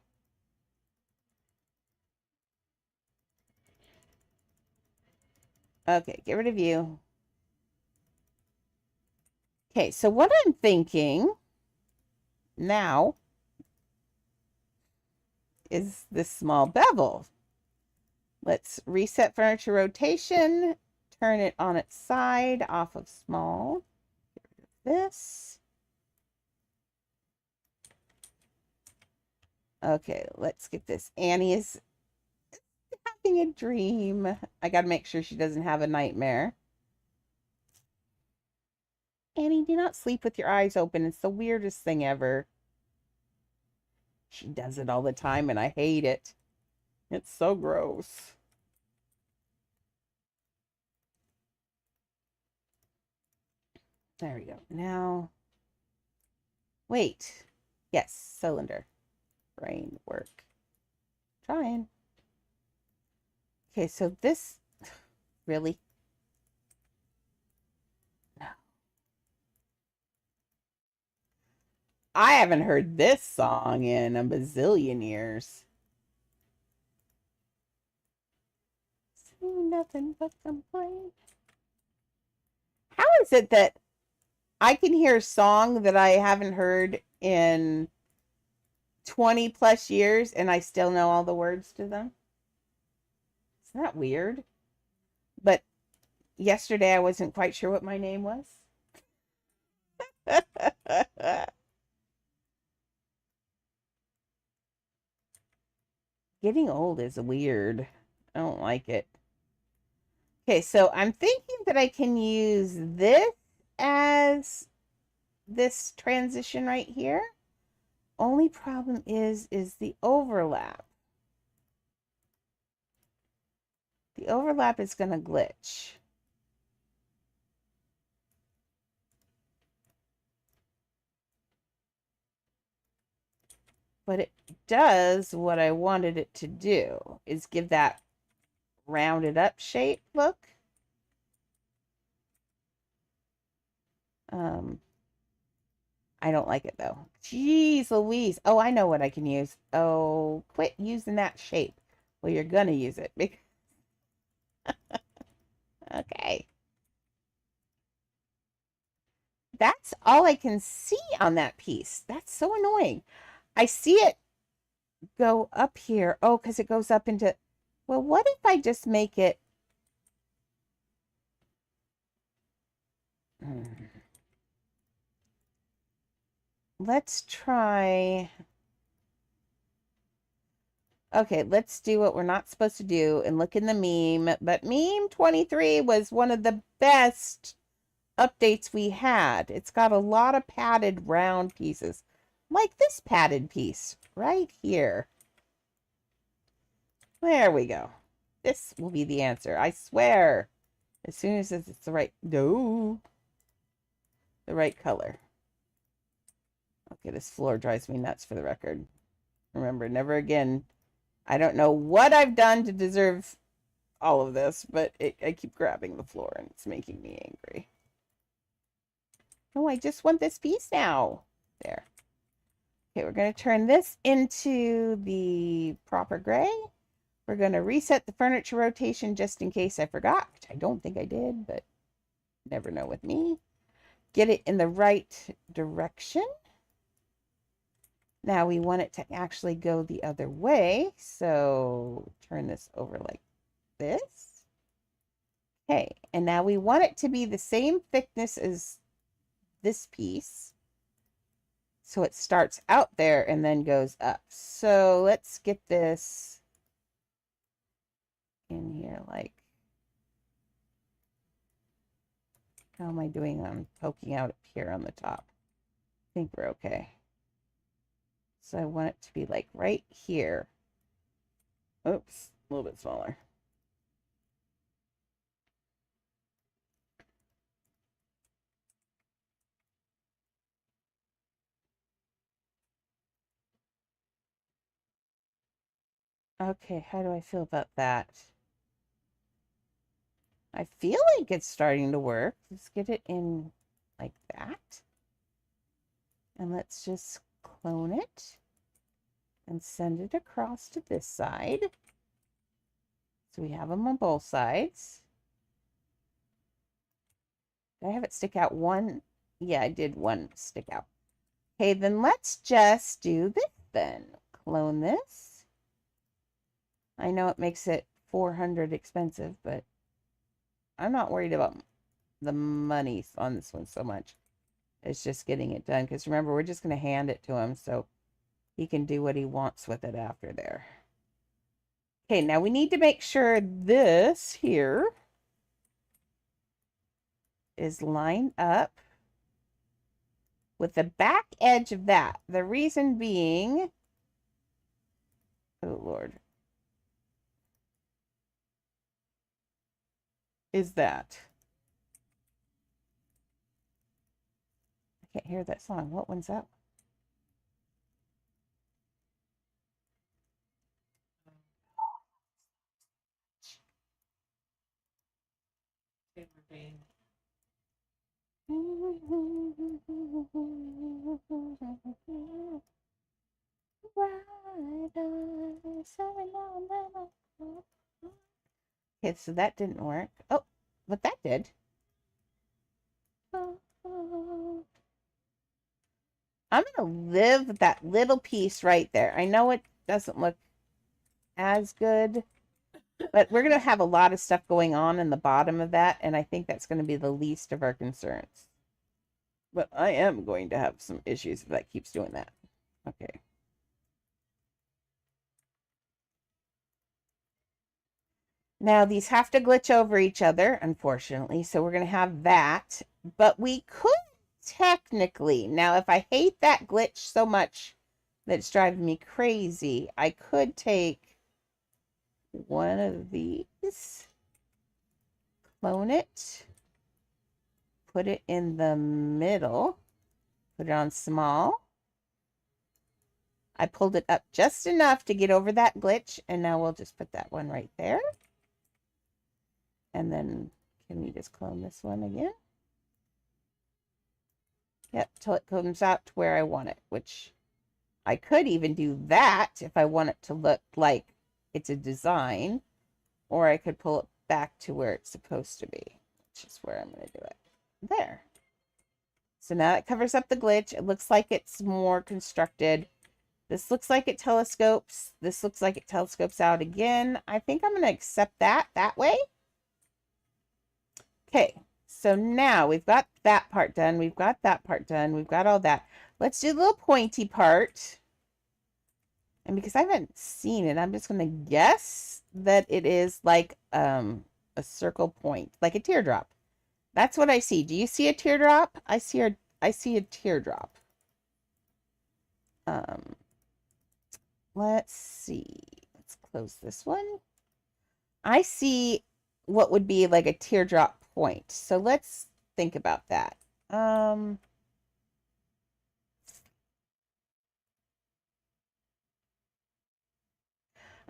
Okay, get rid of you. Okay, so what I'm thinking now is this small bevel. Let's reset furniture rotation, turn it on its side off of small. Get rid of this. Okay, let's get this. Annie is having a dream. I got to make sure she doesn't have a nightmare. Annie, do not sleep with your eyes open. It's the weirdest thing ever. She does it all the time, and I hate it. It's so gross. There we go. Now, wait. Yes, cylinder. Brain work. Trying. Okay, so this, really? No. I haven't heard this song in a bazillion years. Nothing but complaint. How is it that I can hear a song that I haven't heard in 20 plus years and I still know all the words to them? Isn't that weird? But yesterday I wasn't quite sure what my name was. Getting old is weird. I don't like it. Okay, so I'm thinking that I can use this as this transition right here. Only problem is the overlap. The overlap is going to glitch. But it does what I wanted it to do, is give that rounded up shape look. I don't like it though. Jeez Louise. Oh, I know what I can use. Oh, quit using that shape. Well, you're gonna use it. Okay. That's all I can see on that piece. That's so annoying. I see it go up here. Oh, because it goes up into... Well, what if I just make it... Let's try... Okay, let's do what we're not supposed to do and look in the meme. But meme 23 was one of the best updates we had. It's got a lot of padded round pieces, like this padded piece right here. There we go. This will be the answer, I swear. As soon as it's the right... No. The right color. Okay, this floor drives me nuts for the record. Remember, never again. I don't know what I've done to deserve all of this, but I keep grabbing the floor and it's making me angry. Oh, I just want this piece now. There. Okay, we're going to turn this into the proper gray. We're going to reset the furniture rotation just in case I forgot, which I don't think I did, but never know with me. Get it in the right direction. Now we want it to actually go the other way, so turn this over like this. Okay, and now we want it to be the same thickness as this piece. So it starts out there and then goes up. So let's get this in here like... How am I doing? I'm poking out up here on the top. I think we're okay. So I want it to be like right here. Oops, a little bit smaller. Okay, how do I feel about that? I feel like it's starting to work. Let's get it in like that. And let's just clone it and send it across to this side. So we have them on both sides. Did I have it stick out one? Yeah, I did one stick out. Okay, then let's just do this then. Clone this. I know it makes it $400 expensive, but I'm not worried about the money on this one so much. It's just getting it done. Because remember, we're just going to hand it to him so he can do what he wants with it after there. Okay, now we need to make sure this here is lined up with the back edge of that. The reason being, oh Lord, is that I can't hear that song. What one's that? Okay, so that didn't work. Oh, but that did. I'm going to live with that little piece right there. I know it doesn't look as good, but we're going to have a lot of stuff going on in the bottom of that, and I think that's going to be the least of our concerns. But I am going to have some issues if that keeps doing that. Okay. Now, these have to glitch over each other, unfortunately, so we're going to have that. But we could technically, now if I hate that glitch so much that it's driving me crazy, I could take one of these, clone it, put it in the middle, put it on small. I pulled it up just enough to get over that glitch, and now we'll just put that one right there. And then can we just clone this one again? Yep, till it comes out to where I want it, which I could even do that if I want it to look like it's a design, or I could pull it back to where it's supposed to be, which is where I'm going to do it. There. So now it covers up the glitch. It looks like it's more constructed. This looks like it telescopes. This looks like it telescopes out again. I think I'm going to accept that way. Okay, so now we've got that part done. We've got that part done. We've got all that. Let's do the little pointy part. And because I haven't seen it, I'm just going to guess that it is like a circle point, like a teardrop. That's what I see. Do you see a teardrop? I see a teardrop. Let's see. Let's close this one. I see what would be like a teardrop point. So let's think about that.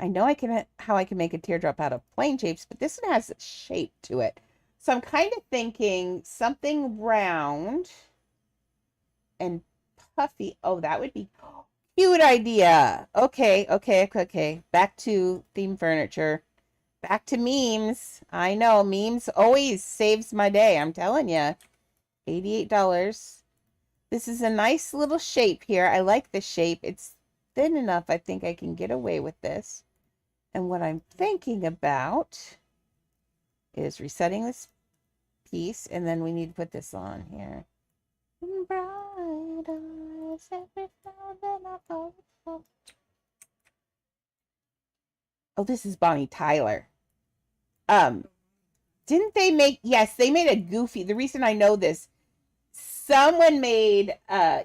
I know how I can make a teardrop out of plain shapes, but this one has a shape to it. So I'm kind of thinking something round and puffy. Oh, that would be cute idea. Okay. Back to theme furniture. Back to memes. I know, memes always saves my day. I'm telling you. $88. This is a nice little shape here. I like the shape. It's thin enough. I think I can get away with this. And what I'm thinking about is resetting this piece, and then we need to put this on here. Oh, this is Bonnie Tyler. Didn't they make, yes, they made a Goofy. The reason I know this, someone made,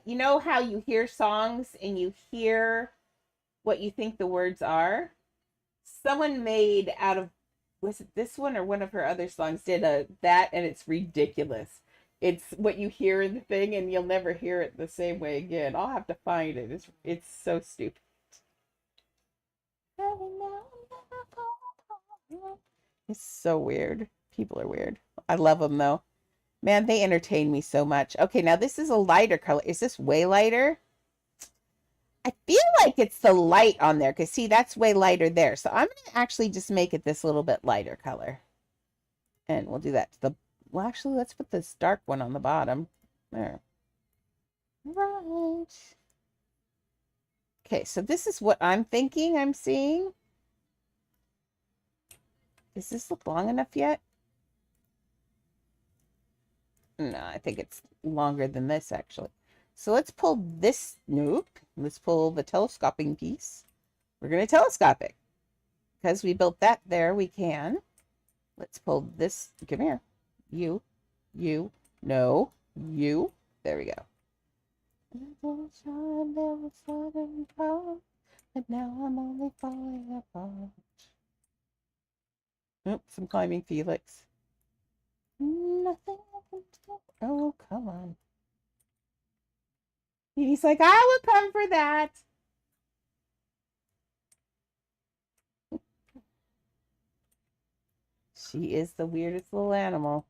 you know how you hear songs and you hear what you think the words are? Someone made out of, was it this one or one of her other songs, did that, and it's ridiculous. It's what you hear in the thing and you'll never hear it the same way again. I'll have to find it. It's so stupid. It's so weird. People are weird. I love them though. Man, they entertain me so much. Okay, now this is a lighter color. Is this way lighter? I feel like it's the light on there, because see, that's way lighter there. So I'm going to actually just make it this little bit lighter color. And we'll do that to the, well, actually, let's put this dark one on the bottom. There. Right. Okay, so this is what I'm thinking I'm seeing. Does this look long enough yet? No, I think it's longer than this, actually. So let's pull this, nope. Let's pull the telescoping piece. We're going to telescope it. Because we built that there, we can. Let's pull this, come here. You, no, you. There we go. But now I'm only falling apart. Oops, I'm climbing Felix. Nothing I can do. Oh, come on. He's like, I will come for that. She is the weirdest little animal.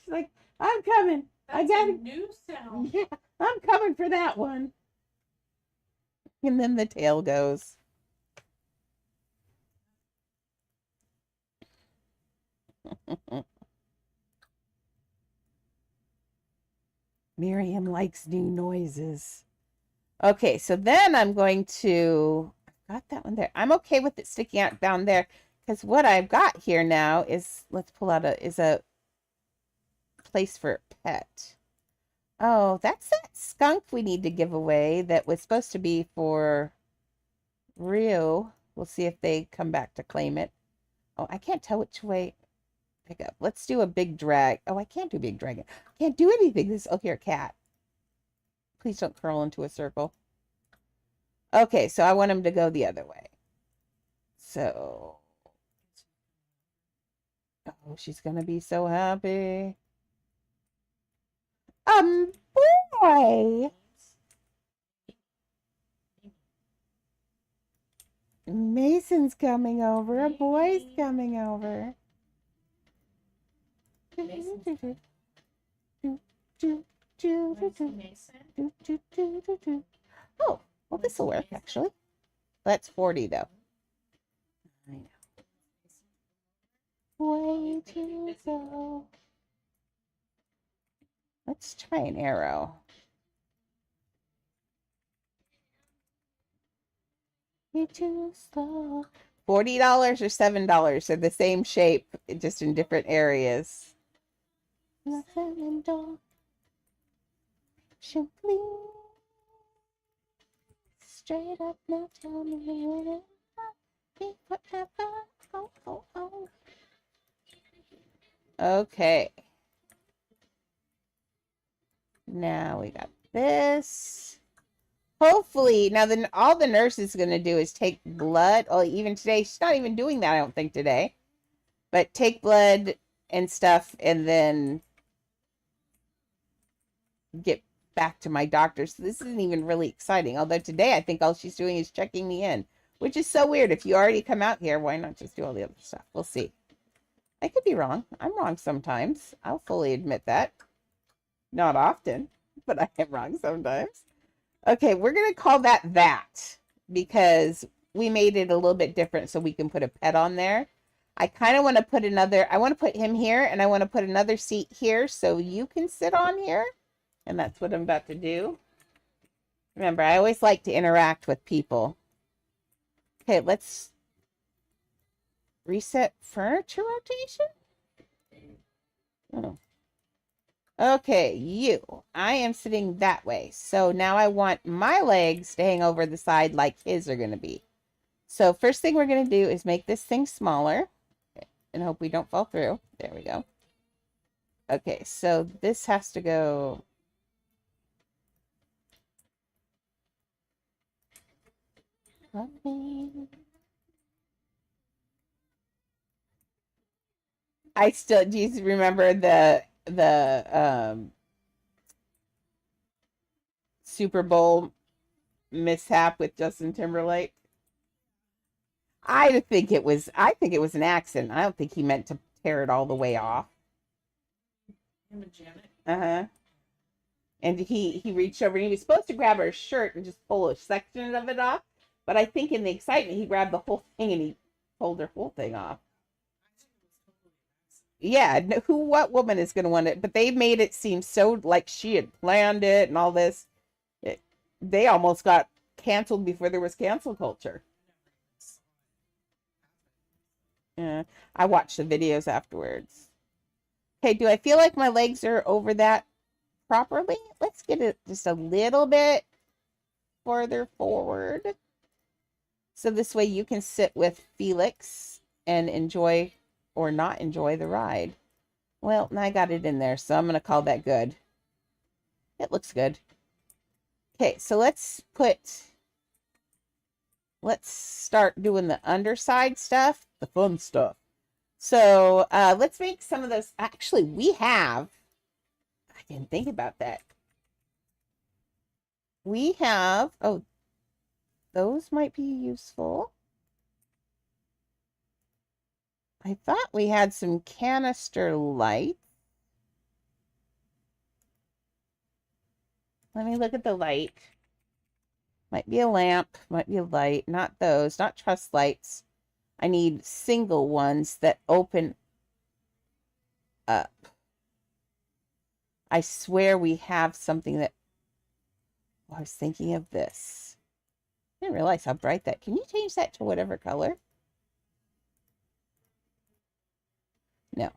She's like, I'm coming. That's I got a new sound. Yeah, I'm coming for that one. And then the tail goes. Miriam likes new noises. Okay, so then I'm going to, I've got that one there. I'm okay with it sticking out down there, because what I've got here now is, let's pull out is a place for a pet. Oh, that's that skunk we need to give away that was supposed to be for Rio. We'll see if they come back to claim it. Oh, I can't tell which way. Pick up. Let's do a big drag. Oh, I can't do big dragon. I can't do anything. This. Oh, here, cat. Please don't curl into a circle. Okay, so I want him to go the other way. So, oh, she's gonna be so happy. Boy. Mason's coming over. A boy's coming over. Mason. Oh, well, this will work actually. That's 40 though. I know. Way to go. Let's try an arrow. Way too slow. $40 or $7. They're the same shape, just in different areas. Nothing in door. Simply. Straight up now, tell me when it forever. Oh, oh, oh. Okay. Now we got this. Hopefully, now then all the nurse is going to do is take blood. Oh, even today, she's not even doing that, I don't think, today. But take blood and stuff and then get back to my doctor. So this isn't even really exciting. Although today, I think all she's doing is checking me in, which is so weird. If you already come out here, why not just do all the other stuff? We'll see. I could be wrong. I'm wrong sometimes. I'll fully admit that. Not often, but I am wrong sometimes. Okay, we're going to call that because we made it a little bit different so we can put a pet on there. I kind of want to put I want to put him here and I want to put another seat here so you can sit on here. And that's what I'm about to do. Remember, I always like to interact with people. Okay, let's reset furniture rotation. Oh. Okay, you. I am sitting that way. So now I want my legs to hang over the side like his are going to be. So first thing we're going to do is make this thing smaller and hope we don't fall through. There we go. Okay, so this has to go. I still, do you remember the Super Bowl mishap with Justin Timberlake? I think it was an accident. I don't think he meant to tear it all the way off. Him and Janet. Uh-huh. And he reached over and he was supposed to grab her shirt and just pull a section of it off. But I think in the excitement he grabbed the whole thing and he pulled her whole thing off. Yeah, what woman is going to want it? But they made it seem so like she had planned it and all this. They almost got canceled before there was cancel culture. Yeah, I watched the videos afterwards. Okay, do I feel like my legs are over that properly? Let's get it just a little bit further forward. So this way you can sit with Felix and enjoy or not enjoy the ride. Well, I got it in there, so I'm going to call that good. It looks good. Okay, so let's start doing the underside stuff, the fun stuff. So let's make some of those. Actually, I didn't think about that. We have, oh, those might be useful. I thought we had some canister light. Let me look at the light. Might be a lamp, might be a light. Not those, not truss lights. I need single ones that open up. I swear we have something that, I was thinking of this. I didn't realize how bright that. Can you change that to whatever color? No.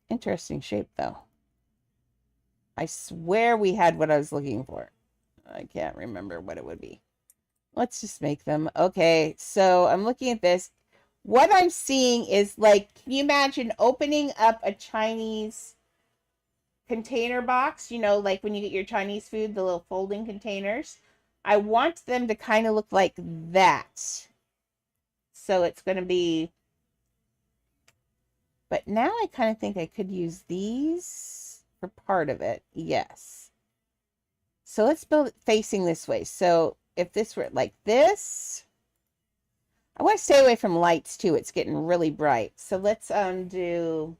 Interesting shape, though. I swear we had what I was looking for. I can't remember what it would be. Let's just make them. Okay, so I'm looking at this. What I'm seeing is like, can you imagine opening up a Chinese container box? You know, like when you get your Chinese food, the little folding containers. I want them to kind of look like that. So it's going to be, but now I kind of think I could use these for part of it. Yes. So let's build it facing this way. So if this were like this, I want to stay away from lights too. It's getting really bright. So let's do.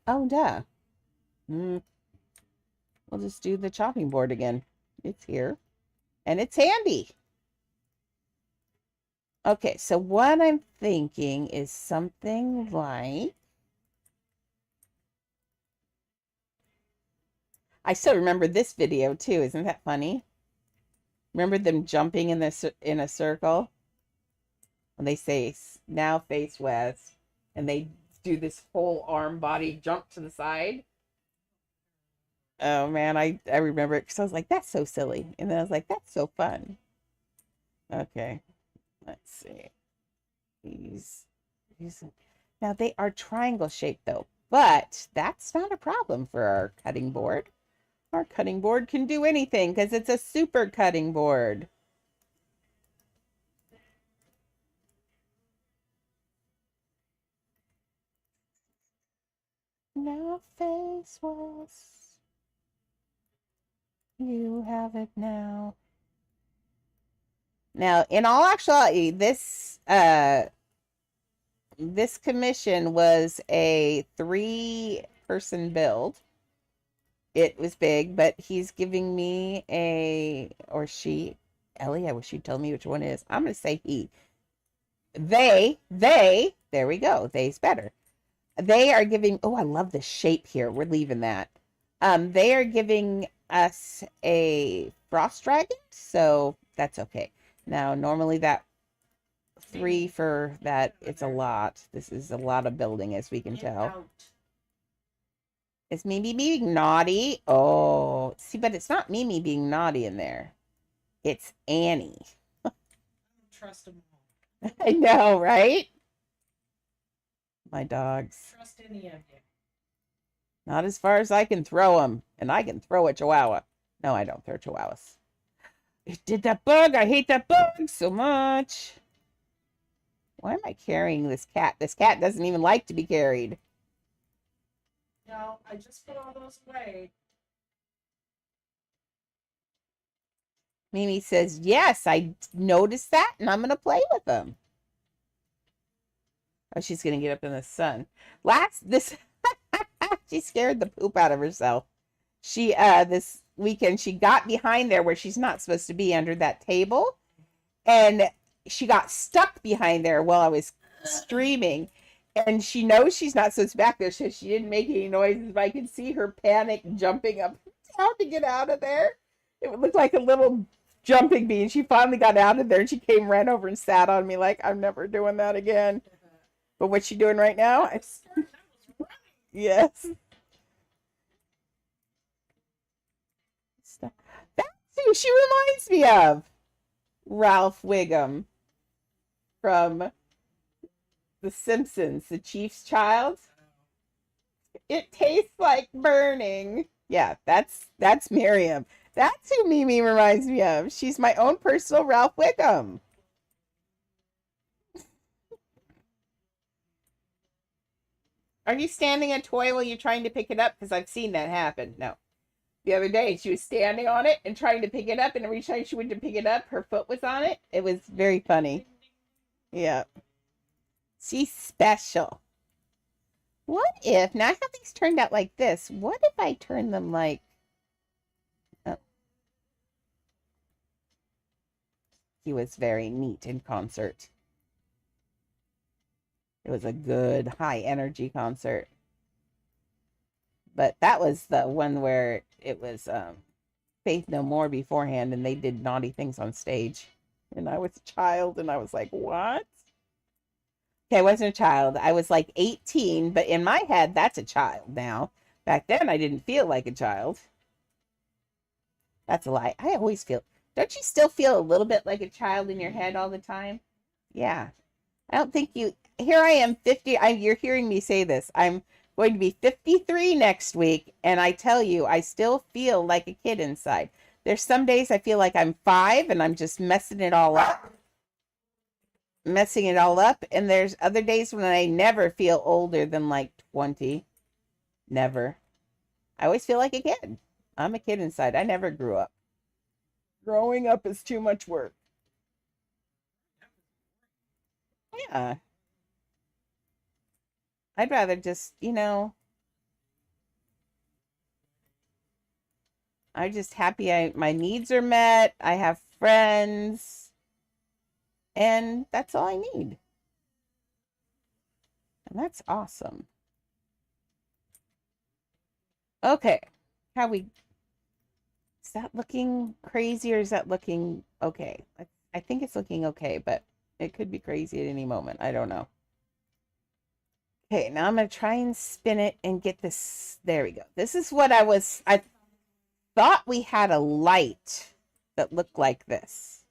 Oh, duh. Mm, we'll just do the chopping board again. It's here. And it's handy. Okay, so what I'm thinking is something like. I still remember this video too. Isn't that funny? Remember them jumping in a circle? When they say now face west, and they do this whole arm body jump to the side. Oh man, I remember it because I was like, that's so silly. And then I was like, that's so fun. Okay, let's see. These now they are triangle shaped though, but that's not a problem for our cutting board. Our cutting board can do anything because it's a super cutting board. Now face west. You have it now. Now, in all actuality, this commission was a 3-person build. It was big, but he's giving me or she, Ellie, I wish you'd tell me which one it is. I'm going to say he. They, there we go. They's better. They are giving, oh, I love the shape here. We're leaving that. They are giving us a frost dragon, so that's okay. Now, normally that 3 for that, it's a lot. This is a lot of building, as we can tell. Is Mimi being naughty? Oh, see, but it's not Mimi being naughty in there. It's Annie. I don't trust them all. I know, right? My dogs. Trust any of you. Not as far as I can throw them. And I can throw a chihuahua. No, I don't throw chihuahuas. It did that bug. I hate that bug so much. Why am I carrying this cat? This cat doesn't even like to be carried. No, I just put all those away. Mimi says, yes, I noticed that, and I'm going to play with them. Oh, she's going to get up in the sun. She scared the poop out of herself. She, this weekend, she got behind there where she's not supposed to be under that table, and she got stuck behind there while I was streaming. And she knows she's not supposed to be back there, so she didn't make any noises, but I could see her panic jumping up and down to get out of there. It would look like a little jumping bee, and she finally got out of there, and she ran over and sat on me like, I'm never doing that again. But what's she doing right now? Yes. That's who she reminds me of. Ralph Wiggum from The Simpsons, the Chief's child. It tastes like burning. Yeah, that's Miriam. That's who Mimi reminds me of. She's my own personal Ralph Wiggum. Are you standing a toy while you're trying to pick it up? Because I've seen that happen. No. The other day, she was standing on it and trying to pick it up, and every time she went to pick it up, her foot was on it. It was very funny. Yeah. She's special. What if, now I have these turned out like this. What if I turn them like, oh. He was very neat in concert. It was a good high energy concert. But that was the one where it was Faith No More beforehand, and they did naughty things on stage. And I was a child, and I was like, what? Okay, I wasn't a child. I was like 18, but in my head, that's a child now. Back then, I didn't feel like a child. That's a lie. I always feel... Don't you still feel a little bit like a child in your head all the time? Yeah. I don't think you... Here I am, 50... you're hearing me say this. I'm going to be 53 next week, and I tell you, I still feel like a kid inside. There's some days I feel like I'm 5, and I'm just messing it all up. And there's other days when I never feel older than like 20. Never. I always feel like a kid. I'm a kid inside. I never grew up. Growing up is too much work. Yeah. I'd rather just, I'm just happy my needs are met. I have friends, and that's all I need. And that's awesome. Okay. Is that looking crazy or is that looking okay? I think it's looking okay, but it could be crazy at any moment. I don't know. Okay, now I'm going to try and spin it and get this. There we go. This is what I thought we had a light that looked like this,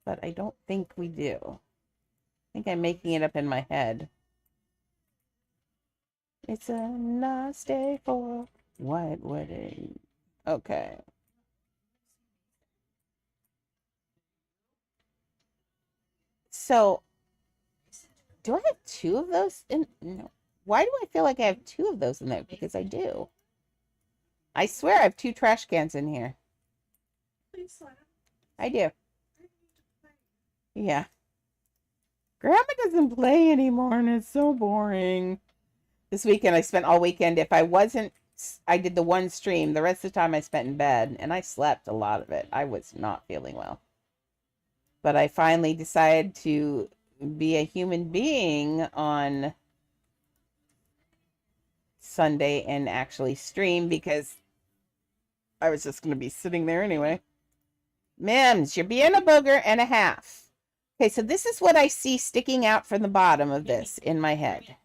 but I don't think we do. I think I'm making it up in my head. It's a nice day for white wedding. Okay. So, do I have two of those in? No. Why do I feel like I have two of those in there? Because I do. I swear I have two trash cans in here. I do. Yeah. Grandma doesn't play anymore and it's so boring. This weekend I spent all weekend. If I wasn't, I did the one stream. The rest of the time I spent in bed and I slept a lot of it. I was not feeling well. But I finally decided to be a human being on Sunday and actually stream because I was just going to be sitting there anyway. Mims, you're being a booger and a half. Okay, so this is what I see sticking out from the bottom of this in my head.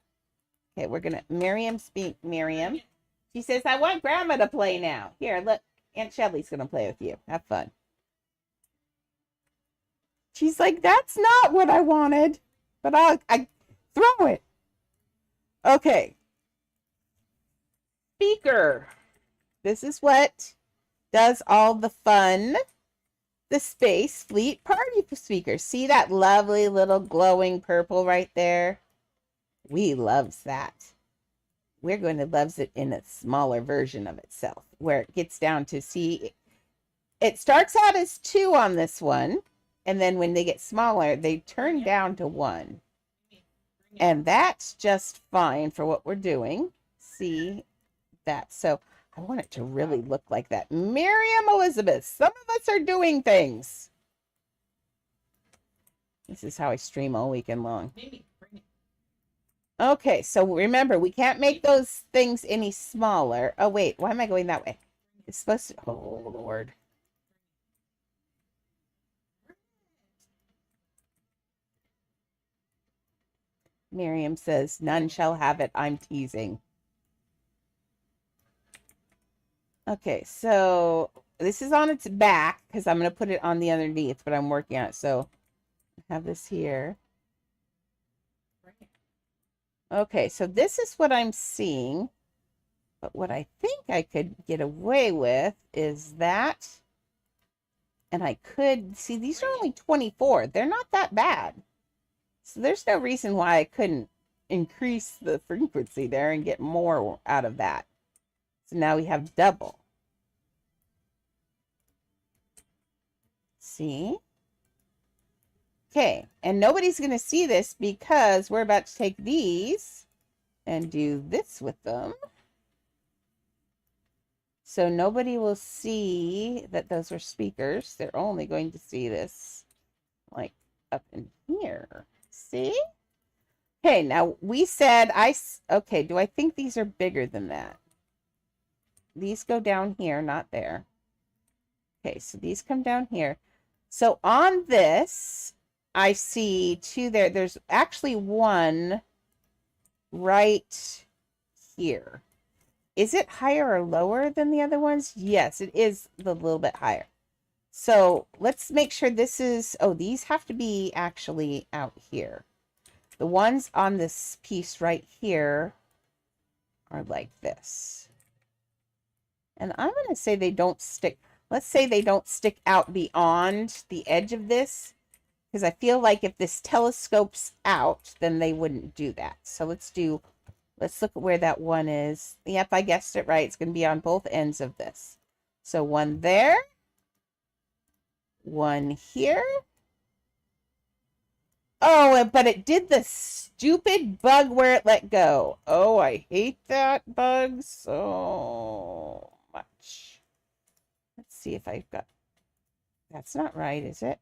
Okay, we're going to, Miriam. She says, I want Grandma to play now. Here, look, Aunt Shelly's going to play with you. Have fun. She's like, that's not what I wanted, but I throw it. Okay. Speaker. This is what does all the fun. The Space Fleet Party speakers. See that lovely little glowing purple right there? We loves that. We're going to loves it in a smaller version of itself, where it gets down to, see, it starts out as 2 on this one, and then when they get smaller, they turn down to 1. And that's just fine for what we're doing. See that? So I want it to really look like that. Miriam Elizabeth, some of us are doing things. This is how I stream all weekend long. Okay, so remember, we can't make those things any smaller. Oh, wait, why am I going that way? It's supposed to, oh, Lord. Miriam says, none shall have it. I'm teasing. Okay, so this is on its back because I'm going to put it on the underneath, but I'm working on it. So I have this here. Okay, so this is what I'm seeing. But what I think I could get away with is that. And I could, see, these are only 24. They're not that bad. So there's no reason why I couldn't increase the frequency there and get more out of that. So now we have double. See? Okay, and nobody's going to see this because we're about to take these and do this with them. So nobody will see that those are speakers. They're only going to see this like up in here. See? Okay, now we said okay, do I think these are bigger than that? These go down here, not there. Okay, so these come down here. So on this, I see 2 there. There's actually 1 right here. Is it higher or lower than the other ones? Yes, it is a little bit higher. So let's make sure this is, oh, these have to be actually out here. The ones on this piece right here are like this. And I'm going to say they don't stick. Let's say they don't stick out beyond the edge of this, because I feel like if this telescopes out, then they wouldn't do that. So let's look at where that one is. Yep, I guessed it right. It's going to be on both ends of this. So 1 there one here. Oh, but it did the stupid bug where it let go. Oh, I hate that bug so much. Let's see if I've got... That's not right, is it?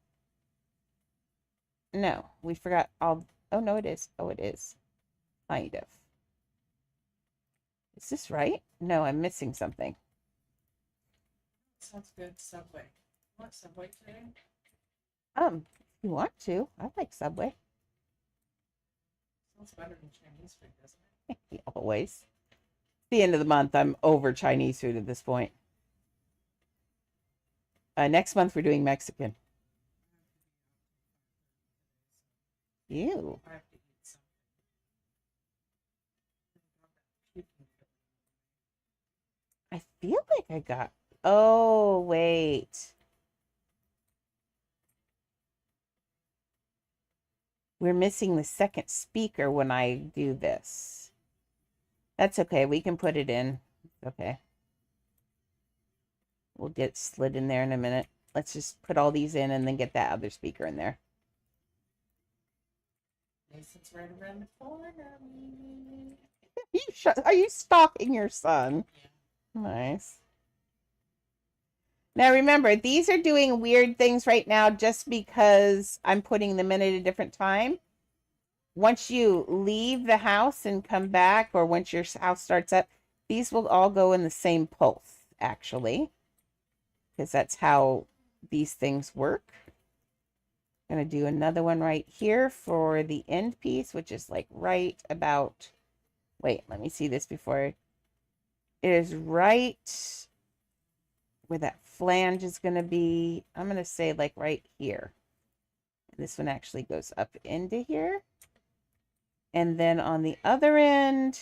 No, we forgot all... Oh, no, it is. Oh, it is. Kind of. Is this right? No, I'm missing something. Sounds good. Subway. You want Subway today? If you want to. I like Subway. Sounds better than Chinese food, doesn't it? Always. At the end of the month, I'm over Chinese food at this point. Next month, we're doing Mexican. Ew. I have to eat something. I feel like I got... Oh, wait. We're missing the second speaker when I do this. That's okay. We can put it in. Okay. We'll get slid in there in a minute. Let's just put all these in and then get that other speaker in there. Mason's right around the corner. Are you stalking your son? Yeah. Nice. Now remember, these are doing weird things right now just because I'm putting them in at a different time. Once you leave the house and come back, or once your house starts up, these will all go in the same pulse, actually. Because that's how these things work. I'm going to do another one right here for the end piece, which is like right about... Wait, let me see this before. It is right where that flange is going to be. I'm going to say like right here. This one actually goes up into here. And then on the other end,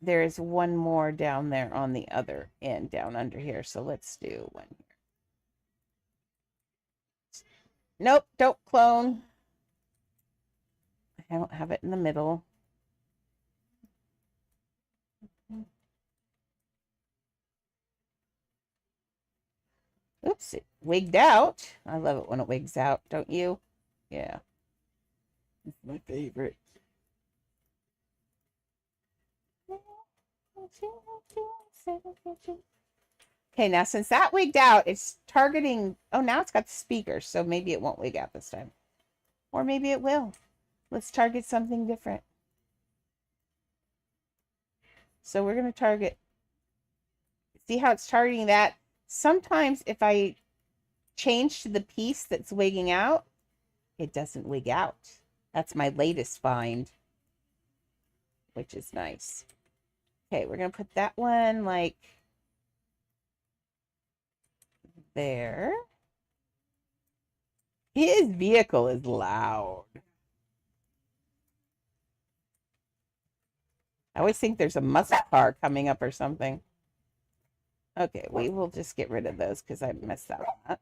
there's one more down there on the other end, down under here. So let's do one here. Nope, don't clone. I don't have it in the middle. Oops, it wigged out. I love it when it wigs out, don't you? Yeah. It's my favorite. Okay, now since that wigged out, it's targeting... Oh, now it's got the speakers, so maybe it won't wig out this time. Or maybe it will. Let's target something different. So we're going to target... See how it's targeting that? Sometimes if I change to the piece that's wigging out, it doesn't wig out. That's my latest find, which is nice. Okay, we're going to put that one like there. His vehicle is loud. I always think there's a muscle car coming up or something. Okay, we will just get rid of those because I messed that one up.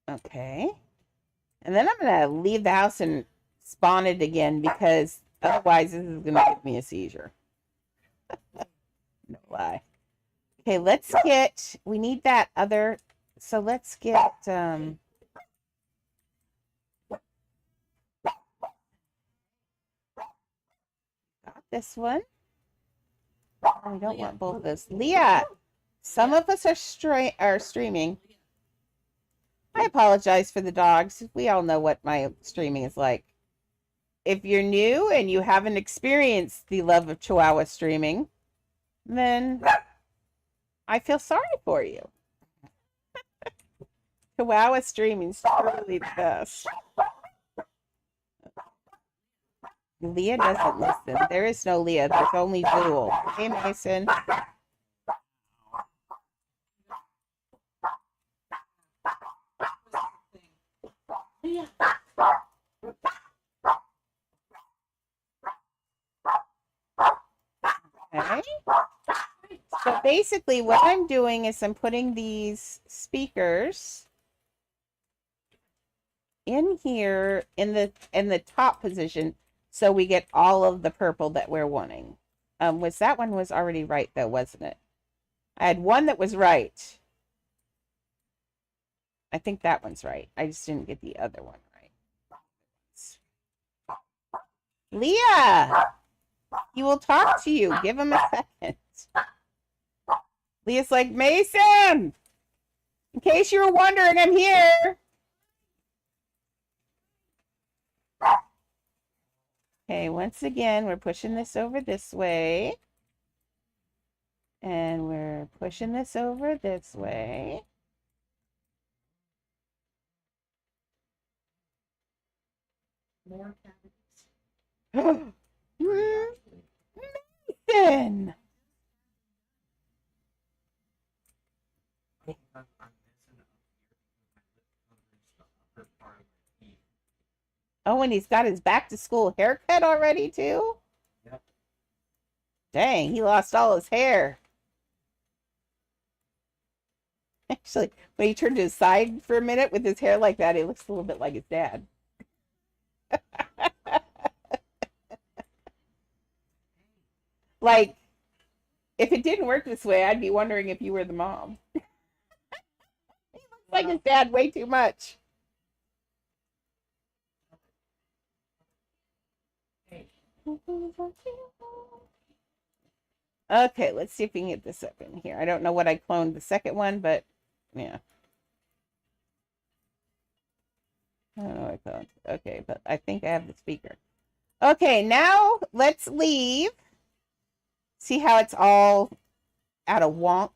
Okay. And then I'm going to leave the house and spawn it again because otherwise this is going to give me a seizure. No lie. Okay, let's get... We need that other... So let's get... Got this one. Oh, we don't want both of those. Leah, some of us are streaming. I apologize for the dogs. We all know what my streaming is like. If you're new and you haven't experienced the love of Chihuahua streaming, then I feel sorry for you. Chihuahua streaming is truly the best. Leah doesn't listen. There is no Leah. There's only Jewel. Hey, Mason. Okay. So basically what I'm doing is I'm putting these speakers in here in the top position. So we get all of the purple that we're wanting. Was that one was already right though, wasn't it? I had one that was right. I think that one's right. I just didn't get the other one right. Leah, he will talk to you. Give him a second. Leah's like, Mason, in case you were wondering, I'm here. Okay, once again, we're pushing this over this way. And we're pushing this over this way. More cavities. Mason! Oh, and he's got his back to school haircut already, too? Yep. Dang, he lost all his hair. Actually, when he turned to his side for a minute with his hair like that, he looks a little bit like his dad. Like, if it didn't work this way, I'd be wondering if you were the mom. He looks like his dad way too much. Okay, let's see if we can get this up in here. I don't know what I cloned the second one, but yeah. I don't know what I cloned. Okay, but I think I have the speaker. Okay, now let's leave. See how it's all out of wonk?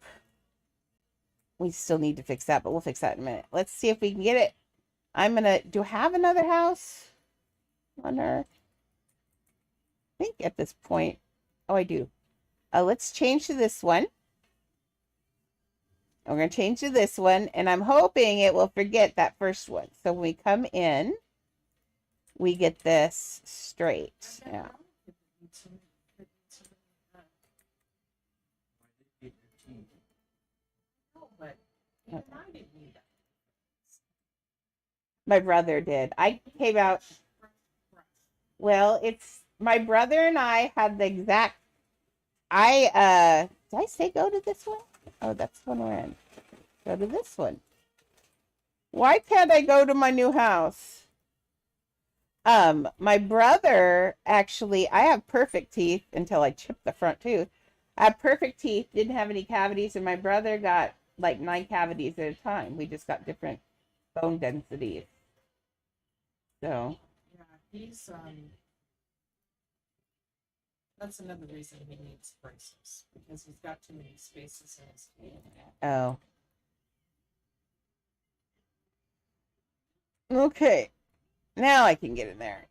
We still need to fix that, but we'll fix that in a minute. Let's see if we can get it. Do I have another house on Earth? I think at this point, oh, I do. Let's change to this one. We're going to change to this one, and I'm hoping it will forget that first one. So when we come in, we get this straight. Yeah. My brother did. I came out. Well, it's my brother and I had the exact. Did I say go to this one? Oh, that's the one we're in. Go to this one. Why can't I go to my new house? My brother actually, I have perfect teeth until I chipped the front tooth. I have perfect teeth, didn't have any cavities, and my brother got like 9 cavities at a time. We just got different bone densities. So. Yeah, he's that's another reason he needs braces, because he's got too many spaces in his teeth. Oh. Okay. Now I can get in there.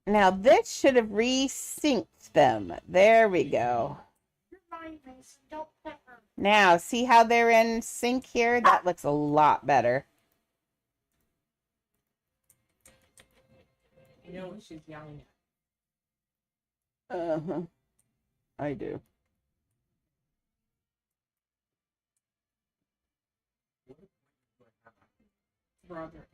Now this should have resynced them. There we go. You're fine, Mason. Don't pepper. Now, see how they're in sync here? That looks a lot better. You know what she's yelling at. Uh-huh. I do. Brother.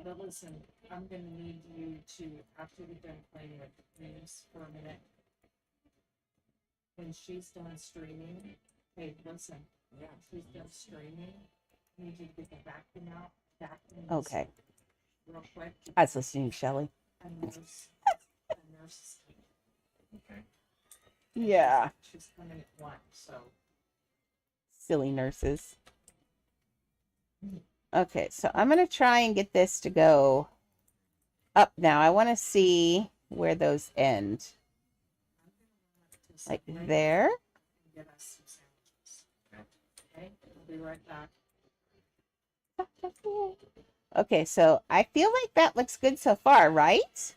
But listen, I'm going to need you to, after we're done playing with the things for a minute, when she's done streaming, hey, listen, yeah, she's done streaming, I need you to get the vacuum out, vacuum this Okay. real quick. I was listening to Shelly. A nurse. Okay. Yeah. She's coming at 1, so. Silly nurses. Okay, so I'm going to try and get this to go up now. I want to see where those end. Like there. Get us some sandwiches. Okay, I'll be right back. Okay, so I feel like that looks good so far, right?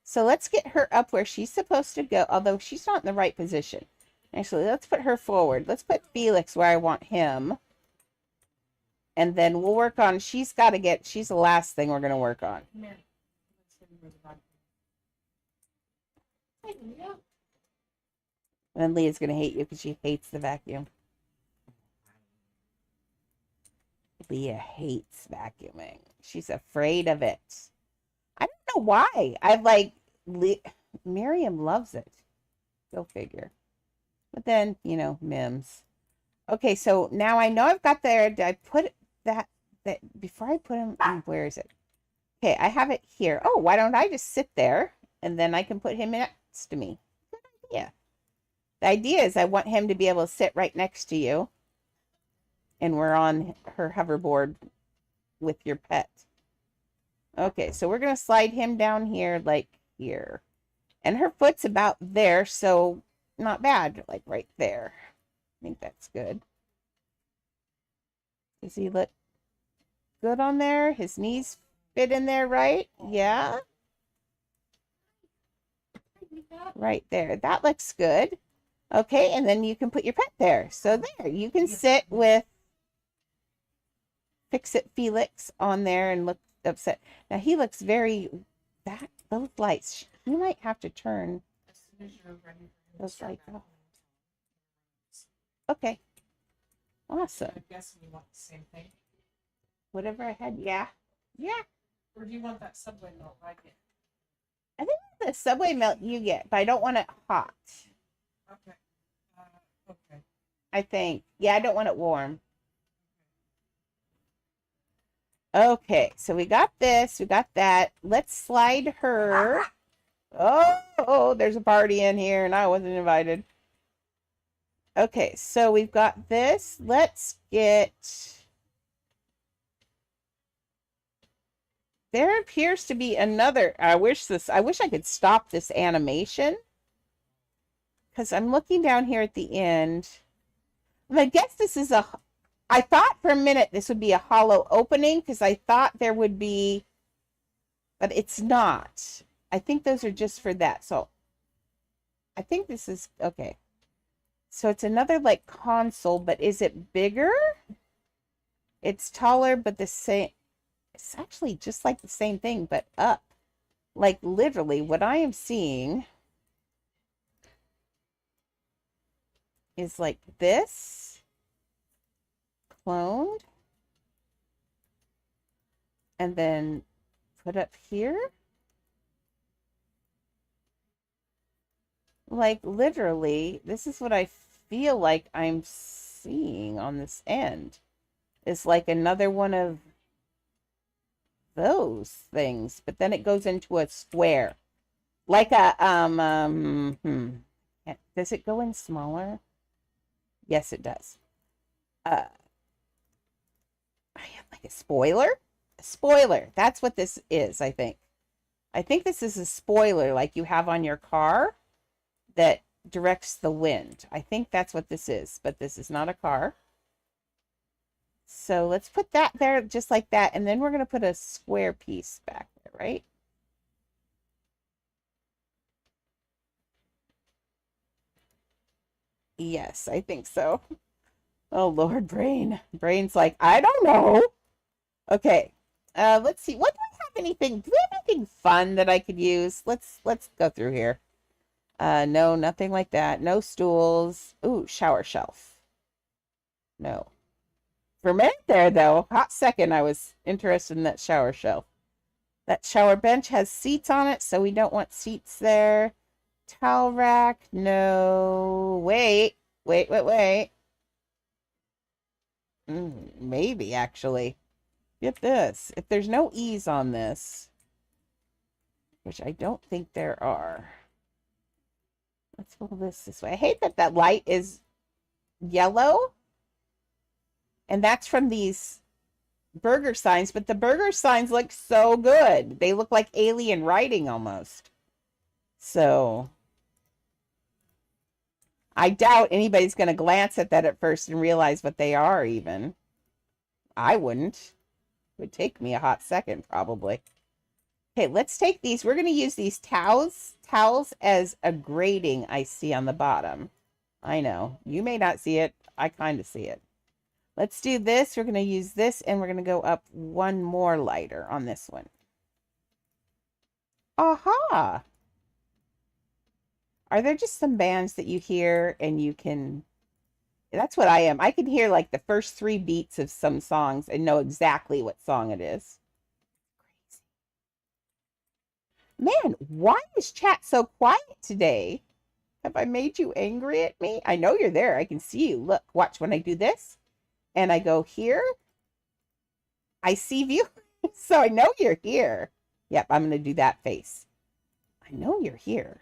So let's get her up where she's supposed to go, although she's not in the right position. Actually, let's put her forward. Let's put Felix where I want him. And then we'll work on, she's the last thing we're going to work on. Come here. Let's see where the vacuum. Hey, Leah. And Leah's going to hate you because she hates the vacuum. Leah hates vacuuming. She's afraid of it. I don't know why. Miriam loves it. Go figure. But then, Mims. Okay, so now I know I've got there. Did I put that before I put him in, where is it? Okay, I have it here. Oh, why don't I just sit there and then I can put him next to me? Good idea. The idea is I want him to be able to sit right next to you. And we're on her hoverboard with your pet. Okay, so we're going to slide him down here like here. And her foot's about there, so not bad, like right there. I think that's good. Does he look good on there? His knees fit in there, right? Yeah. Right there. That looks good. Okay, and then you can put your pet there. So there, you can sit with Fix-It Felix on there and look upset. Now he looks those lights, he might have to turn those lights off. Okay. Awesome. I'm guessing you want the same thing. Whatever I had, yeah. Yeah. Or do you want that Subway milk I get? I think the Subway milk you get, but I don't want it hot. Okay. Okay. I think. Yeah, I don't want it warm. Okay, so we got this, we got that. Let's slide her. Oh, there's a party in here and I wasn't invited. Okay, so we've got this. Let's get... There appears to be another... I wish I could stop this animation. Because I'm looking down here at the end. I guess this is a... I thought for a minute this would be a hollow opening because I thought there would be... But it's not. I think those are just for that. So I think this is... Okay. So it's another like console, but is it bigger? It's taller, but the same. It's actually just like the same thing, but up. Like literally what I am seeing is like this cloned and then put up here. Like literally, this is what I feel like I'm seeing on this end. It's like another one of those things, but then it goes into a square. Like a does it go in smaller? Yes, it does. I have like a spoiler. A spoiler. That's what this is, I think. I think this is a spoiler like you have on your car that directs the wind. I think that's what this is, but this is not a car. So let's put that there just like that, and then we're going to put a square piece back there, right? Yes, I think so. Oh, Lord, brain. Brain's like, I don't know. Okay. Let's see. What do we have anything? Do we have anything fun that I could use? Let's go through here. No, nothing like that. No stools. Ooh, shower shelf. No. For a minute there, though, hot second, I was interested in that shower shelf. That shower bench has seats on it, so we don't want seats there. Towel rack, no. Wait. Maybe, actually. Get this. If there's no E's on this, which I don't think there are. Let's pull this way. I hate that that light is yellow. And that's from these burger signs, but the burger signs look so good. They look like alien writing almost. So I doubt anybody's going to glance at that at first and realize what they are even. I wouldn't. It would take me a hot second probably. Okay, let's take these. We're going to use these towels as a grating I see on the bottom. I know. You may not see it. I kind of see it. Let's do this. We're going to use this, and we're going to go up one more lighter on this one. Aha! Are there just some bands that you hear and you can... That's what I am. I can hear like the first 3 beats of some songs and know exactly what song it is. Man, why is chat so quiet today? Have I made you angry at me? I know you're there. I can see you. Look, watch when I do this and I go here. I see you. So I know you're here. Yep, I'm going to do that face. I know you're here.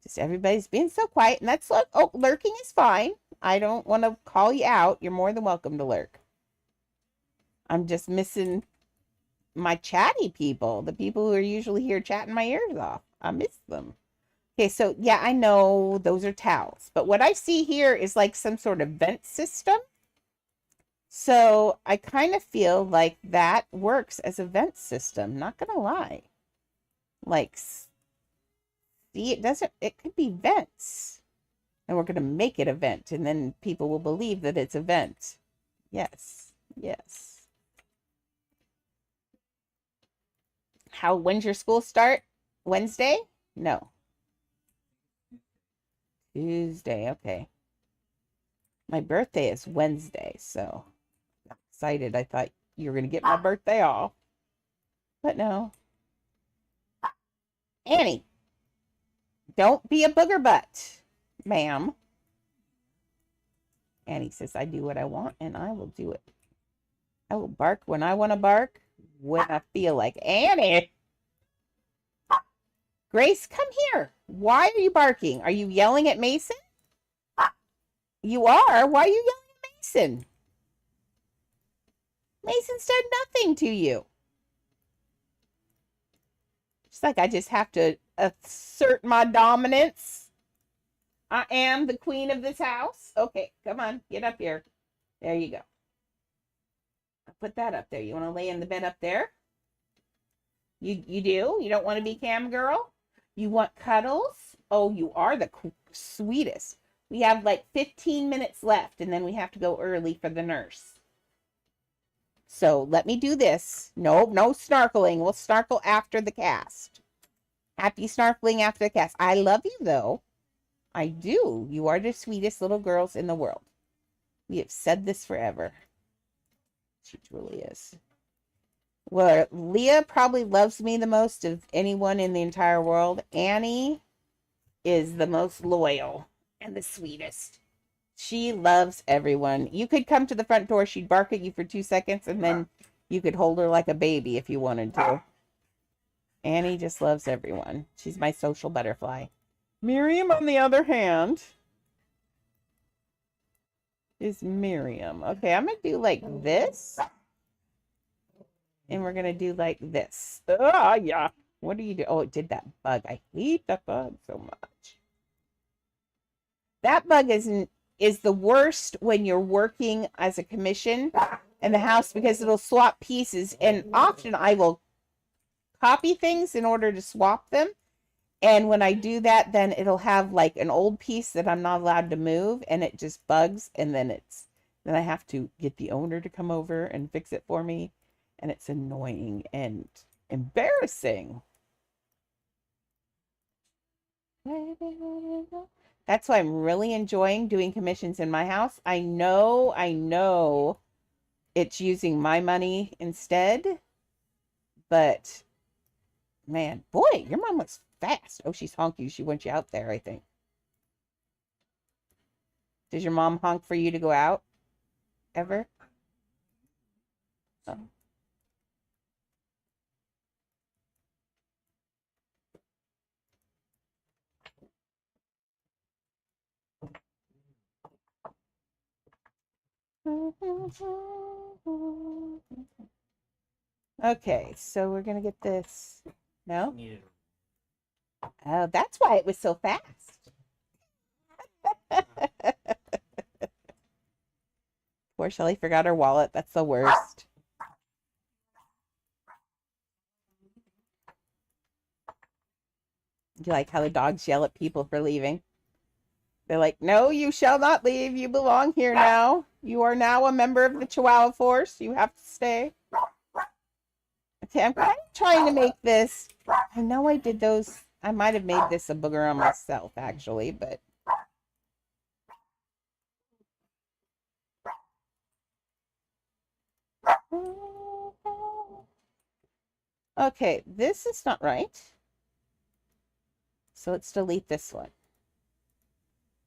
Just everybody's being so quiet. And that's like, oh, lurking is fine. I don't want to call you out. You're more than welcome to lurk. I'm just missing my chatty people, the people who are usually here chatting my ears off. I miss them. Okay, so yeah, I know those are towels, but what I see here is like some sort of vent system. So I kind of feel like that works as a vent system, not gonna lie. Like, see, it could be vents. And we're gonna make it a vent, and then people will believe that it's a vent. Yes, yes. When's your school start? Wednesday? No. Tuesday, okay. My birthday is Wednesday, so I'm excited. I thought you were going to get my birthday off. But no. Annie, don't be a booger butt, ma'am. Annie says, I do what I want, and I will do it. I will bark when I want to bark, when I feel like. Annie! Grace, come here. Why are you barking? Are you yelling at Mason? You are? Why are you yelling at Mason? Mason said nothing to you. It's like I just have to assert my dominance. I am the queen of this house. Okay, come on, get up here. There you go. I'll put that up there. You want to lay in the bed up there? You do? You don't want to be cam girl? You want cuddles? Oh, you are the sweetest. We have like 15 minutes left, and then we have to go early for the nurse. So let me do this. No snarkling. We'll snarkle after the cast. Happy snarkling after the cast. I love you, though. I do. You are the sweetest little girls in the world. We have said this forever. She truly is. Well, Leah probably loves me the most of anyone in the entire world. Annie is the most loyal and the sweetest. She loves everyone. You could come to the front door. She'd bark at you for 2 seconds, and then you could hold her like a baby if you wanted to. Annie just loves everyone. She's my social butterfly. Miriam, on the other hand, is Miriam. Okay, I'm going to do like this. And we're going to do like this. Oh, yeah. What do you do? Oh, it did that bug. I hate that bug so much. That bug is the worst when you're working as a commission in the house because it'll swap pieces. And often I will copy things in order to swap them. And when I do that, then it'll have like an old piece that I'm not allowed to move, and it just bugs. And then I have to get the owner to come over and fix it for me. And it's annoying and embarrassing. That's why I'm really enjoying doing commissions in my house. I know it's using my money instead. But, man, boy, your mom looks fast. Oh, she's honking. She wants you out there, I think. Does your mom honk for you to go out? Ever? Oh. Okay, so we're gonna get this. No? Oh, that's why it was so fast. Poor Shelly forgot her wallet. That's the worst. Do you like how the dogs yell at people for leaving? They're like, no, you shall not leave. You belong here now. You are now a member of the Chihuahua Force. You have to stay. Okay, I'm kind of trying to make this. I know I did those. I might have made this a booger on myself, actually, but Okay, this is not right. So let's delete this one.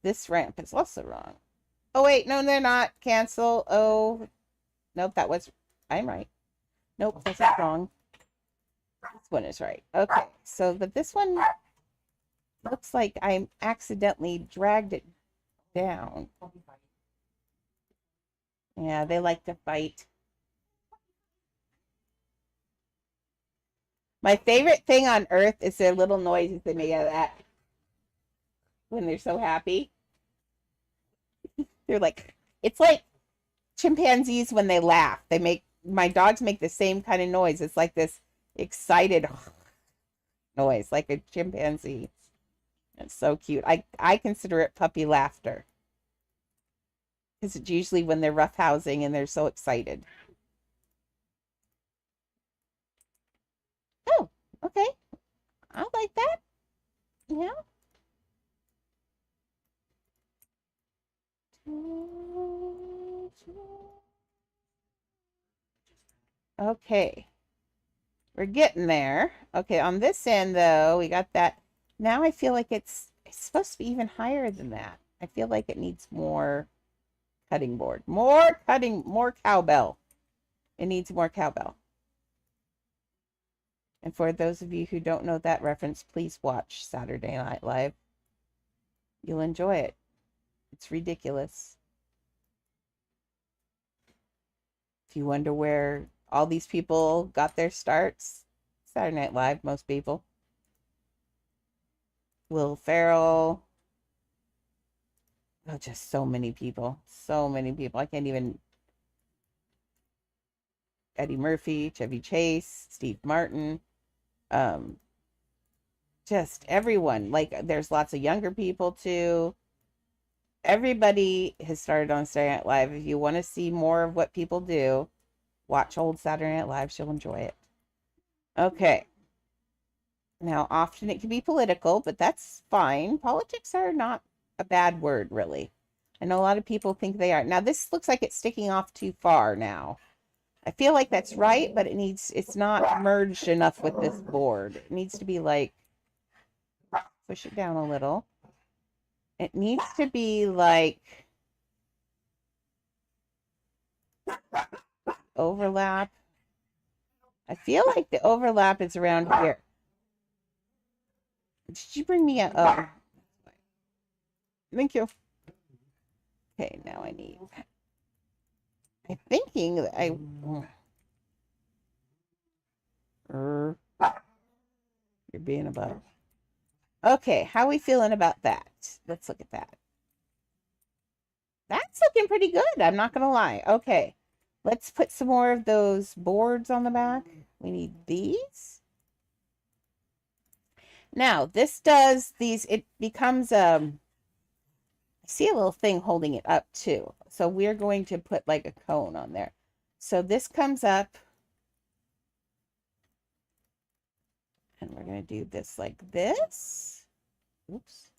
This ramp is also wrong. Oh, wait, no, they're not. Cancel. Oh, nope, I'm right. Nope, that's wrong. This one is right. Okay, so, but this one looks like I accidentally dragged it down. Yeah, they like to fight. My favorite thing on earth is their little noises they make out of that when they're so happy. They're like, it's like chimpanzees when they laugh. My dogs make the same kind of noise. It's like this excited noise, like a chimpanzee. It's so cute. I consider it puppy laughter. Because it's usually when they're roughhousing and they're so excited. Oh, okay. I like that. Yeah. Okay. We're getting there. Okay, on this end, though, we got that. Now I feel like it's supposed to be even higher than that. I feel like it needs more cutting board. More cowbell. It needs more cowbell. And for those of you who don't know that reference, please watch Saturday Night Live. You'll enjoy it. It's ridiculous. If you wonder where all these people got their starts, Saturday Night Live, most people. Will Ferrell. Oh, just so many people. So many people. I can't even. Eddie Murphy, Chevy Chase, Steve Martin. Just everyone. Like, there's lots of younger people, too. Everybody has started on Saturday Night Live. If you want to see more of what people do, watch old Saturday Night Live. You'll enjoy it. Okay. Now, often it can be political, but that's fine. Politics are not a bad word, really. I know a lot of people think they are. Now, this looks like it's sticking off too far now. I feel like that's right, but it's not merged enough with this board. It needs to be like, push it down a little. It needs to be like overlap. I feel like the overlap is around here. Did you bring me a, oh. Thank you. Okay, now I'm thinking that you're being a butt. Okay, how are we feeling about that? Let's look at that. That's looking pretty good. I'm not going to lie. Okay, let's put some more of those boards on the back. We need these. Now, this does these, it becomes, I see a little thing holding it up too. So we're going to put like a cone on there. So this comes up. And we're going to do this like this. Oops.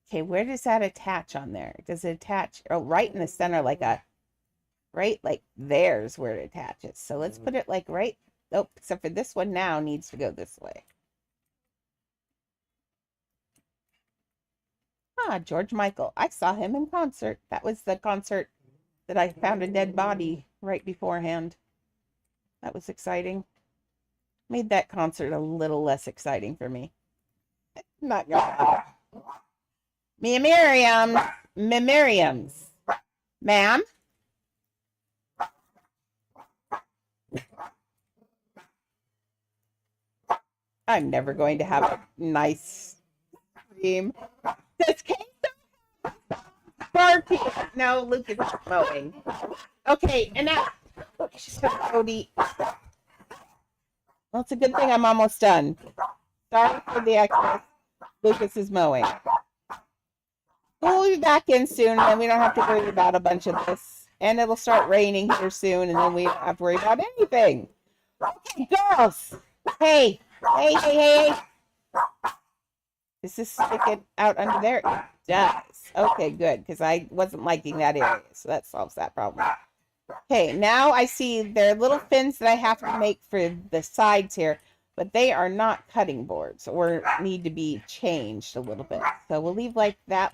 Okay, where does that attach on there? Does it attach? Oh, right in the center, like there's where it attaches. So let's put it like right. Oh, except for this one now needs to go this way. Ah, George Michael. I saw him in concert. That was the concert that I found a dead body right beforehand. That was exciting. Made that concert a little less exciting for me. Not gonna lie. Miriam's. Ma'am? I'm never going to have a nice stream. Does Kate barking? No, Luke is mowing. Okay, and now she's gonna go eat. Well, it's a good thing I'm almost done. Sorry for the excess. Lucas is mowing. We'll be back in soon, and then we don't have to worry about a bunch of this. And it'll start raining here soon, and then we don't have to worry about anything. Okay, girls. Hey. Is this sticking out under there? It does. Okay, good, because I wasn't liking that area, so that solves that problem. Okay, now I see there are little fins that I have to make for the sides here, but they are not cutting boards or need to be changed a little bit. So we'll leave like that.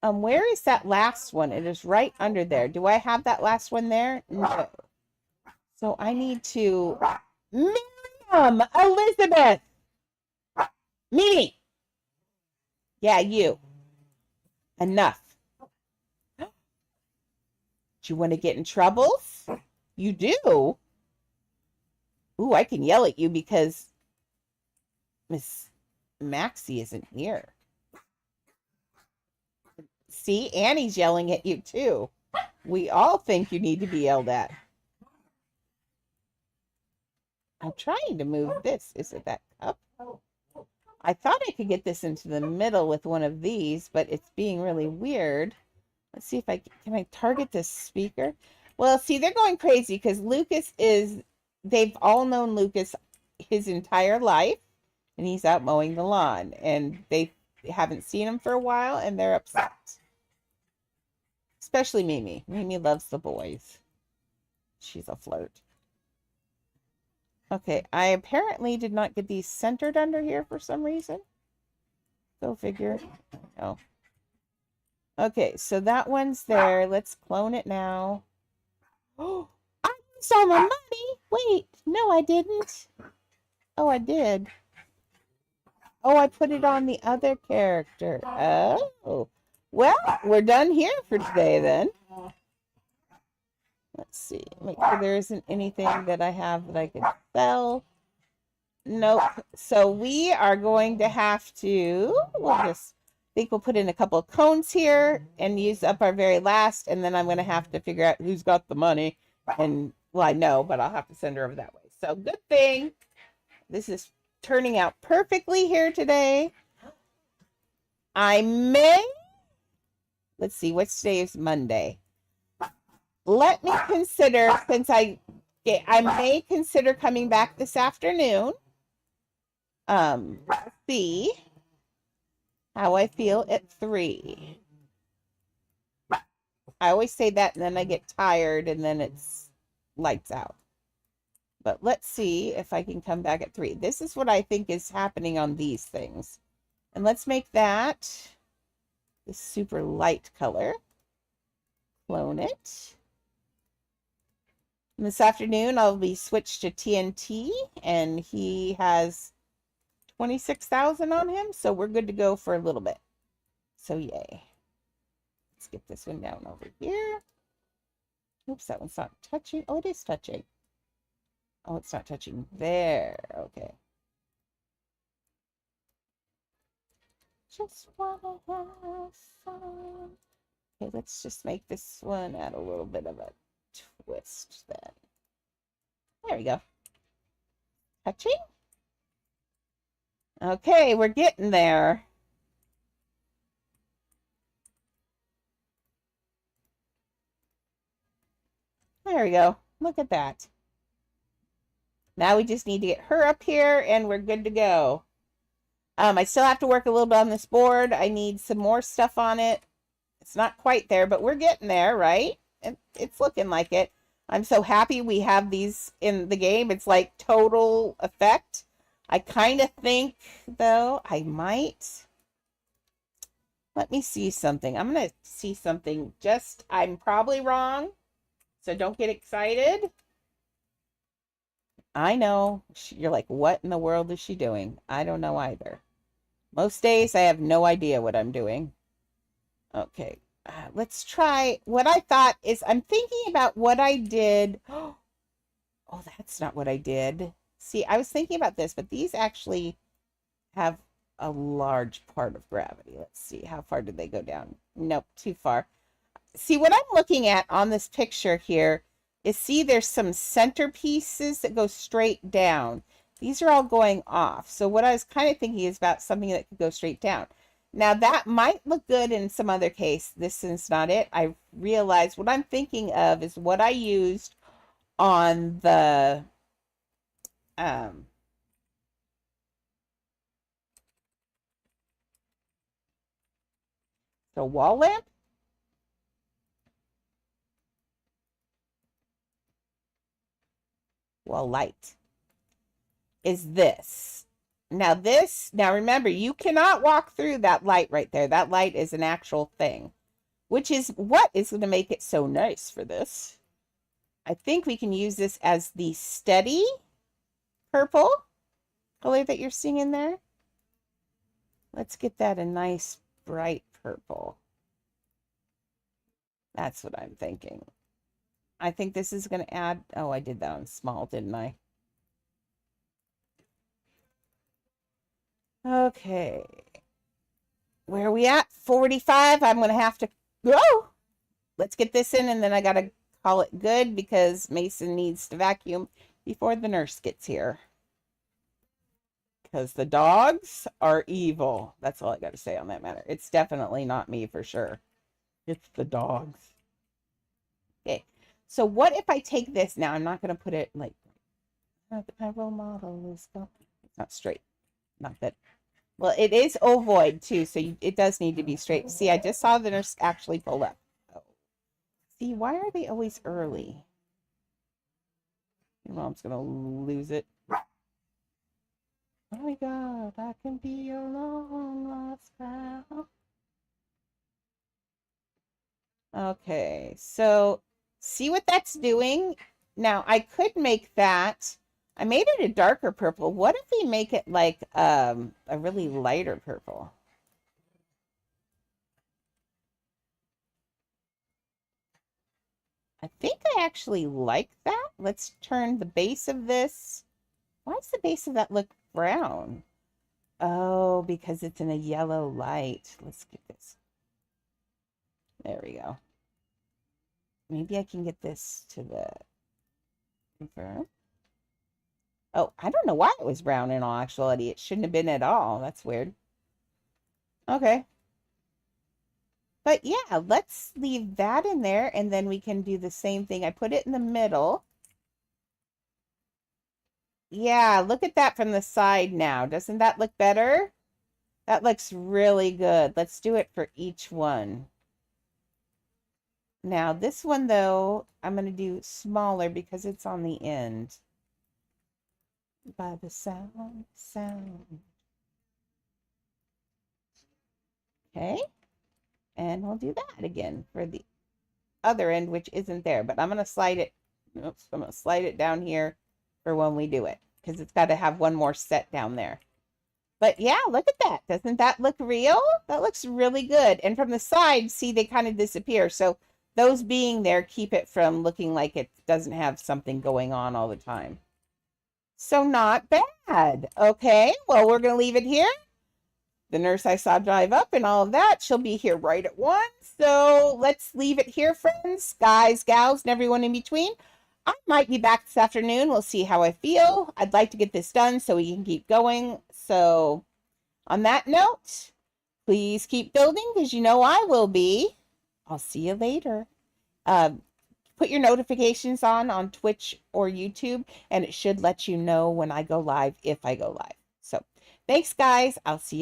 Where is that last one? It is right under there. Do I have that last one there? No. So I need to... Miriam! Elizabeth! Mimi! Yeah, you. Enough. Do you want to get in trouble? You do? Ooh, I can yell at you because Miss Maxie isn't here. See, Annie's yelling at you too. We all think you need to be yelled at. I'm trying to move this. Is it that cup? I thought I could get this into the middle with one of these, but it's being really weird. Let's see if can I target this speaker? Well, see, they're going crazy because they've all known Lucas his entire life, and he's out mowing the lawn, and they haven't seen him for a while, and they're upset. Especially Mimi. Mimi loves the boys. She's a flirt. Okay, I apparently did not get these centered under here for some reason. Go figure. Oh. Okay, so that one's there. Let's clone it now. Oh, I used all my money. Wait, no, I didn't. Oh, I did. Oh, I put it on the other character. Oh. Well, we're done here for today then. Let's see. Make sure there isn't anything that I have that I could sell. Nope. So we are going to have to, we'll put in a couple of cones here and use up our very last, and then I'm going to have to figure out who's got the money. And, well, I know, but I'll have to send her over that way. So good thing this is turning out perfectly here today. Let's see, which day is Monday? Let me consider, since I may consider coming back this afternoon. See how I feel at 3. I always say that and then I get tired and then it's lights out. But let's see if I can come back at 3. This is what I think is happening on these things. And let's make that this super light color. Clone it. And this afternoon I'll be switched to TNT, and he has 26,000 on him, so we're good to go for a little bit. So yay. Let's get this one down over here. Oops, that one's not touching. Oh, it is touching. Oh, it's not touching there. Okay. Just wanna have fun. Okay, let's just make this one add a little bit of a twist then. There we go. Touching? Okay, we're getting there. There we go. Look at that. Now we just need to get her up here and we're good to go. I still have to work a little bit on this board. I need some more stuff on it. It's not quite there, but we're getting there, right? It's looking like it. I'm so happy we have these in the game. It's like total effect. I kind of think, though, I might. Let me see something. I'm going to see something. I'm probably wrong, so don't get excited. I know. You're like, what in the world is she doing? I don't know either. Most days, I have no idea what I'm doing. Okay. Let's try. What I thought is I'm thinking about what I did. Oh, that's not what I did. See, I was thinking about this, but these actually have a large part of gravity. Let's see. How far did they go down? Nope, too far. See, what I'm looking at on this picture here is, see, there's some centerpieces that go straight down. These are all going off. So what I was kind of thinking is about something that could go straight down. Now, that might look good in some other case. This is not it. I realized what I'm thinking of is what I used on the wall lamp. well, light, is this. Now remember, you cannot walk through that light right there. That light is an actual thing, which is what is going to make it so nice for this. I think we can use this as the steady purple color that you're seeing in there. Let's get that a nice bright purple. That's what I'm thinking. I think this is going to add, oh, I did that on small, didn't I? Okay. Where are we at? 45. I'm going to have to go. Let's get this in, and then I got to call it good because Mason needs to vacuum before the nurse gets here. Because the dogs are evil. That's all I got to say on that matter. It's definitely not me for sure. It's the dogs. Okay. So what if I take this now? I'm not going to put it like, my role model is, it's not straight. Not that. Well, it is ovoid too, so it does need to be straight. See, I just saw the nurse actually pull up. Oh. See, why are they always early? Your mom's going to lose it. Oh my God, I can be your long lost pal. Okay, so see what that's doing? Now, I could make that. I made it a darker purple. What if we make it like a really lighter purple? I think I actually like that. Let's turn the base of this. Why does the base of that look brown? Oh, because it's in a yellow light. Let's get this. There we go. Maybe I can get this to the confirm. Oh, I don't know why it was brown in all actuality. It shouldn't have been at all. That's weird. Okay. But yeah, let's leave that in there, and then we can do the same thing. I put it in the middle. Yeah, look at that from the side now. Doesn't that look better? That looks really good. Let's do it for each one. Now, this one, though, I'm going to do smaller because it's on the end. By the sound. Okay. And we'll do that again for the other end, which isn't there. But I'm going to slide it. Oops, I'm going to slide it down here for when we do it, because it's got to have one more set down there. But yeah, look at that. Doesn't that look real? That looks really good. And from the side, see, they kind of disappear. So those being there keep it from looking like it doesn't have something going on all the time. So not bad. Okay, well, we're going to leave it here. The nurse I saw drive up and all of that, she'll be here right at 1. So let's leave it here, friends, guys, gals, and everyone in between. I might be back this afternoon. We'll see how I feel. I'd like to get this done so we can keep going. So on that note, please keep building because you know I will be. I'll see you later. Put your notifications on Twitch or YouTube, and it should let you know when I go live, if I go live. So thanks, guys. I'll see you.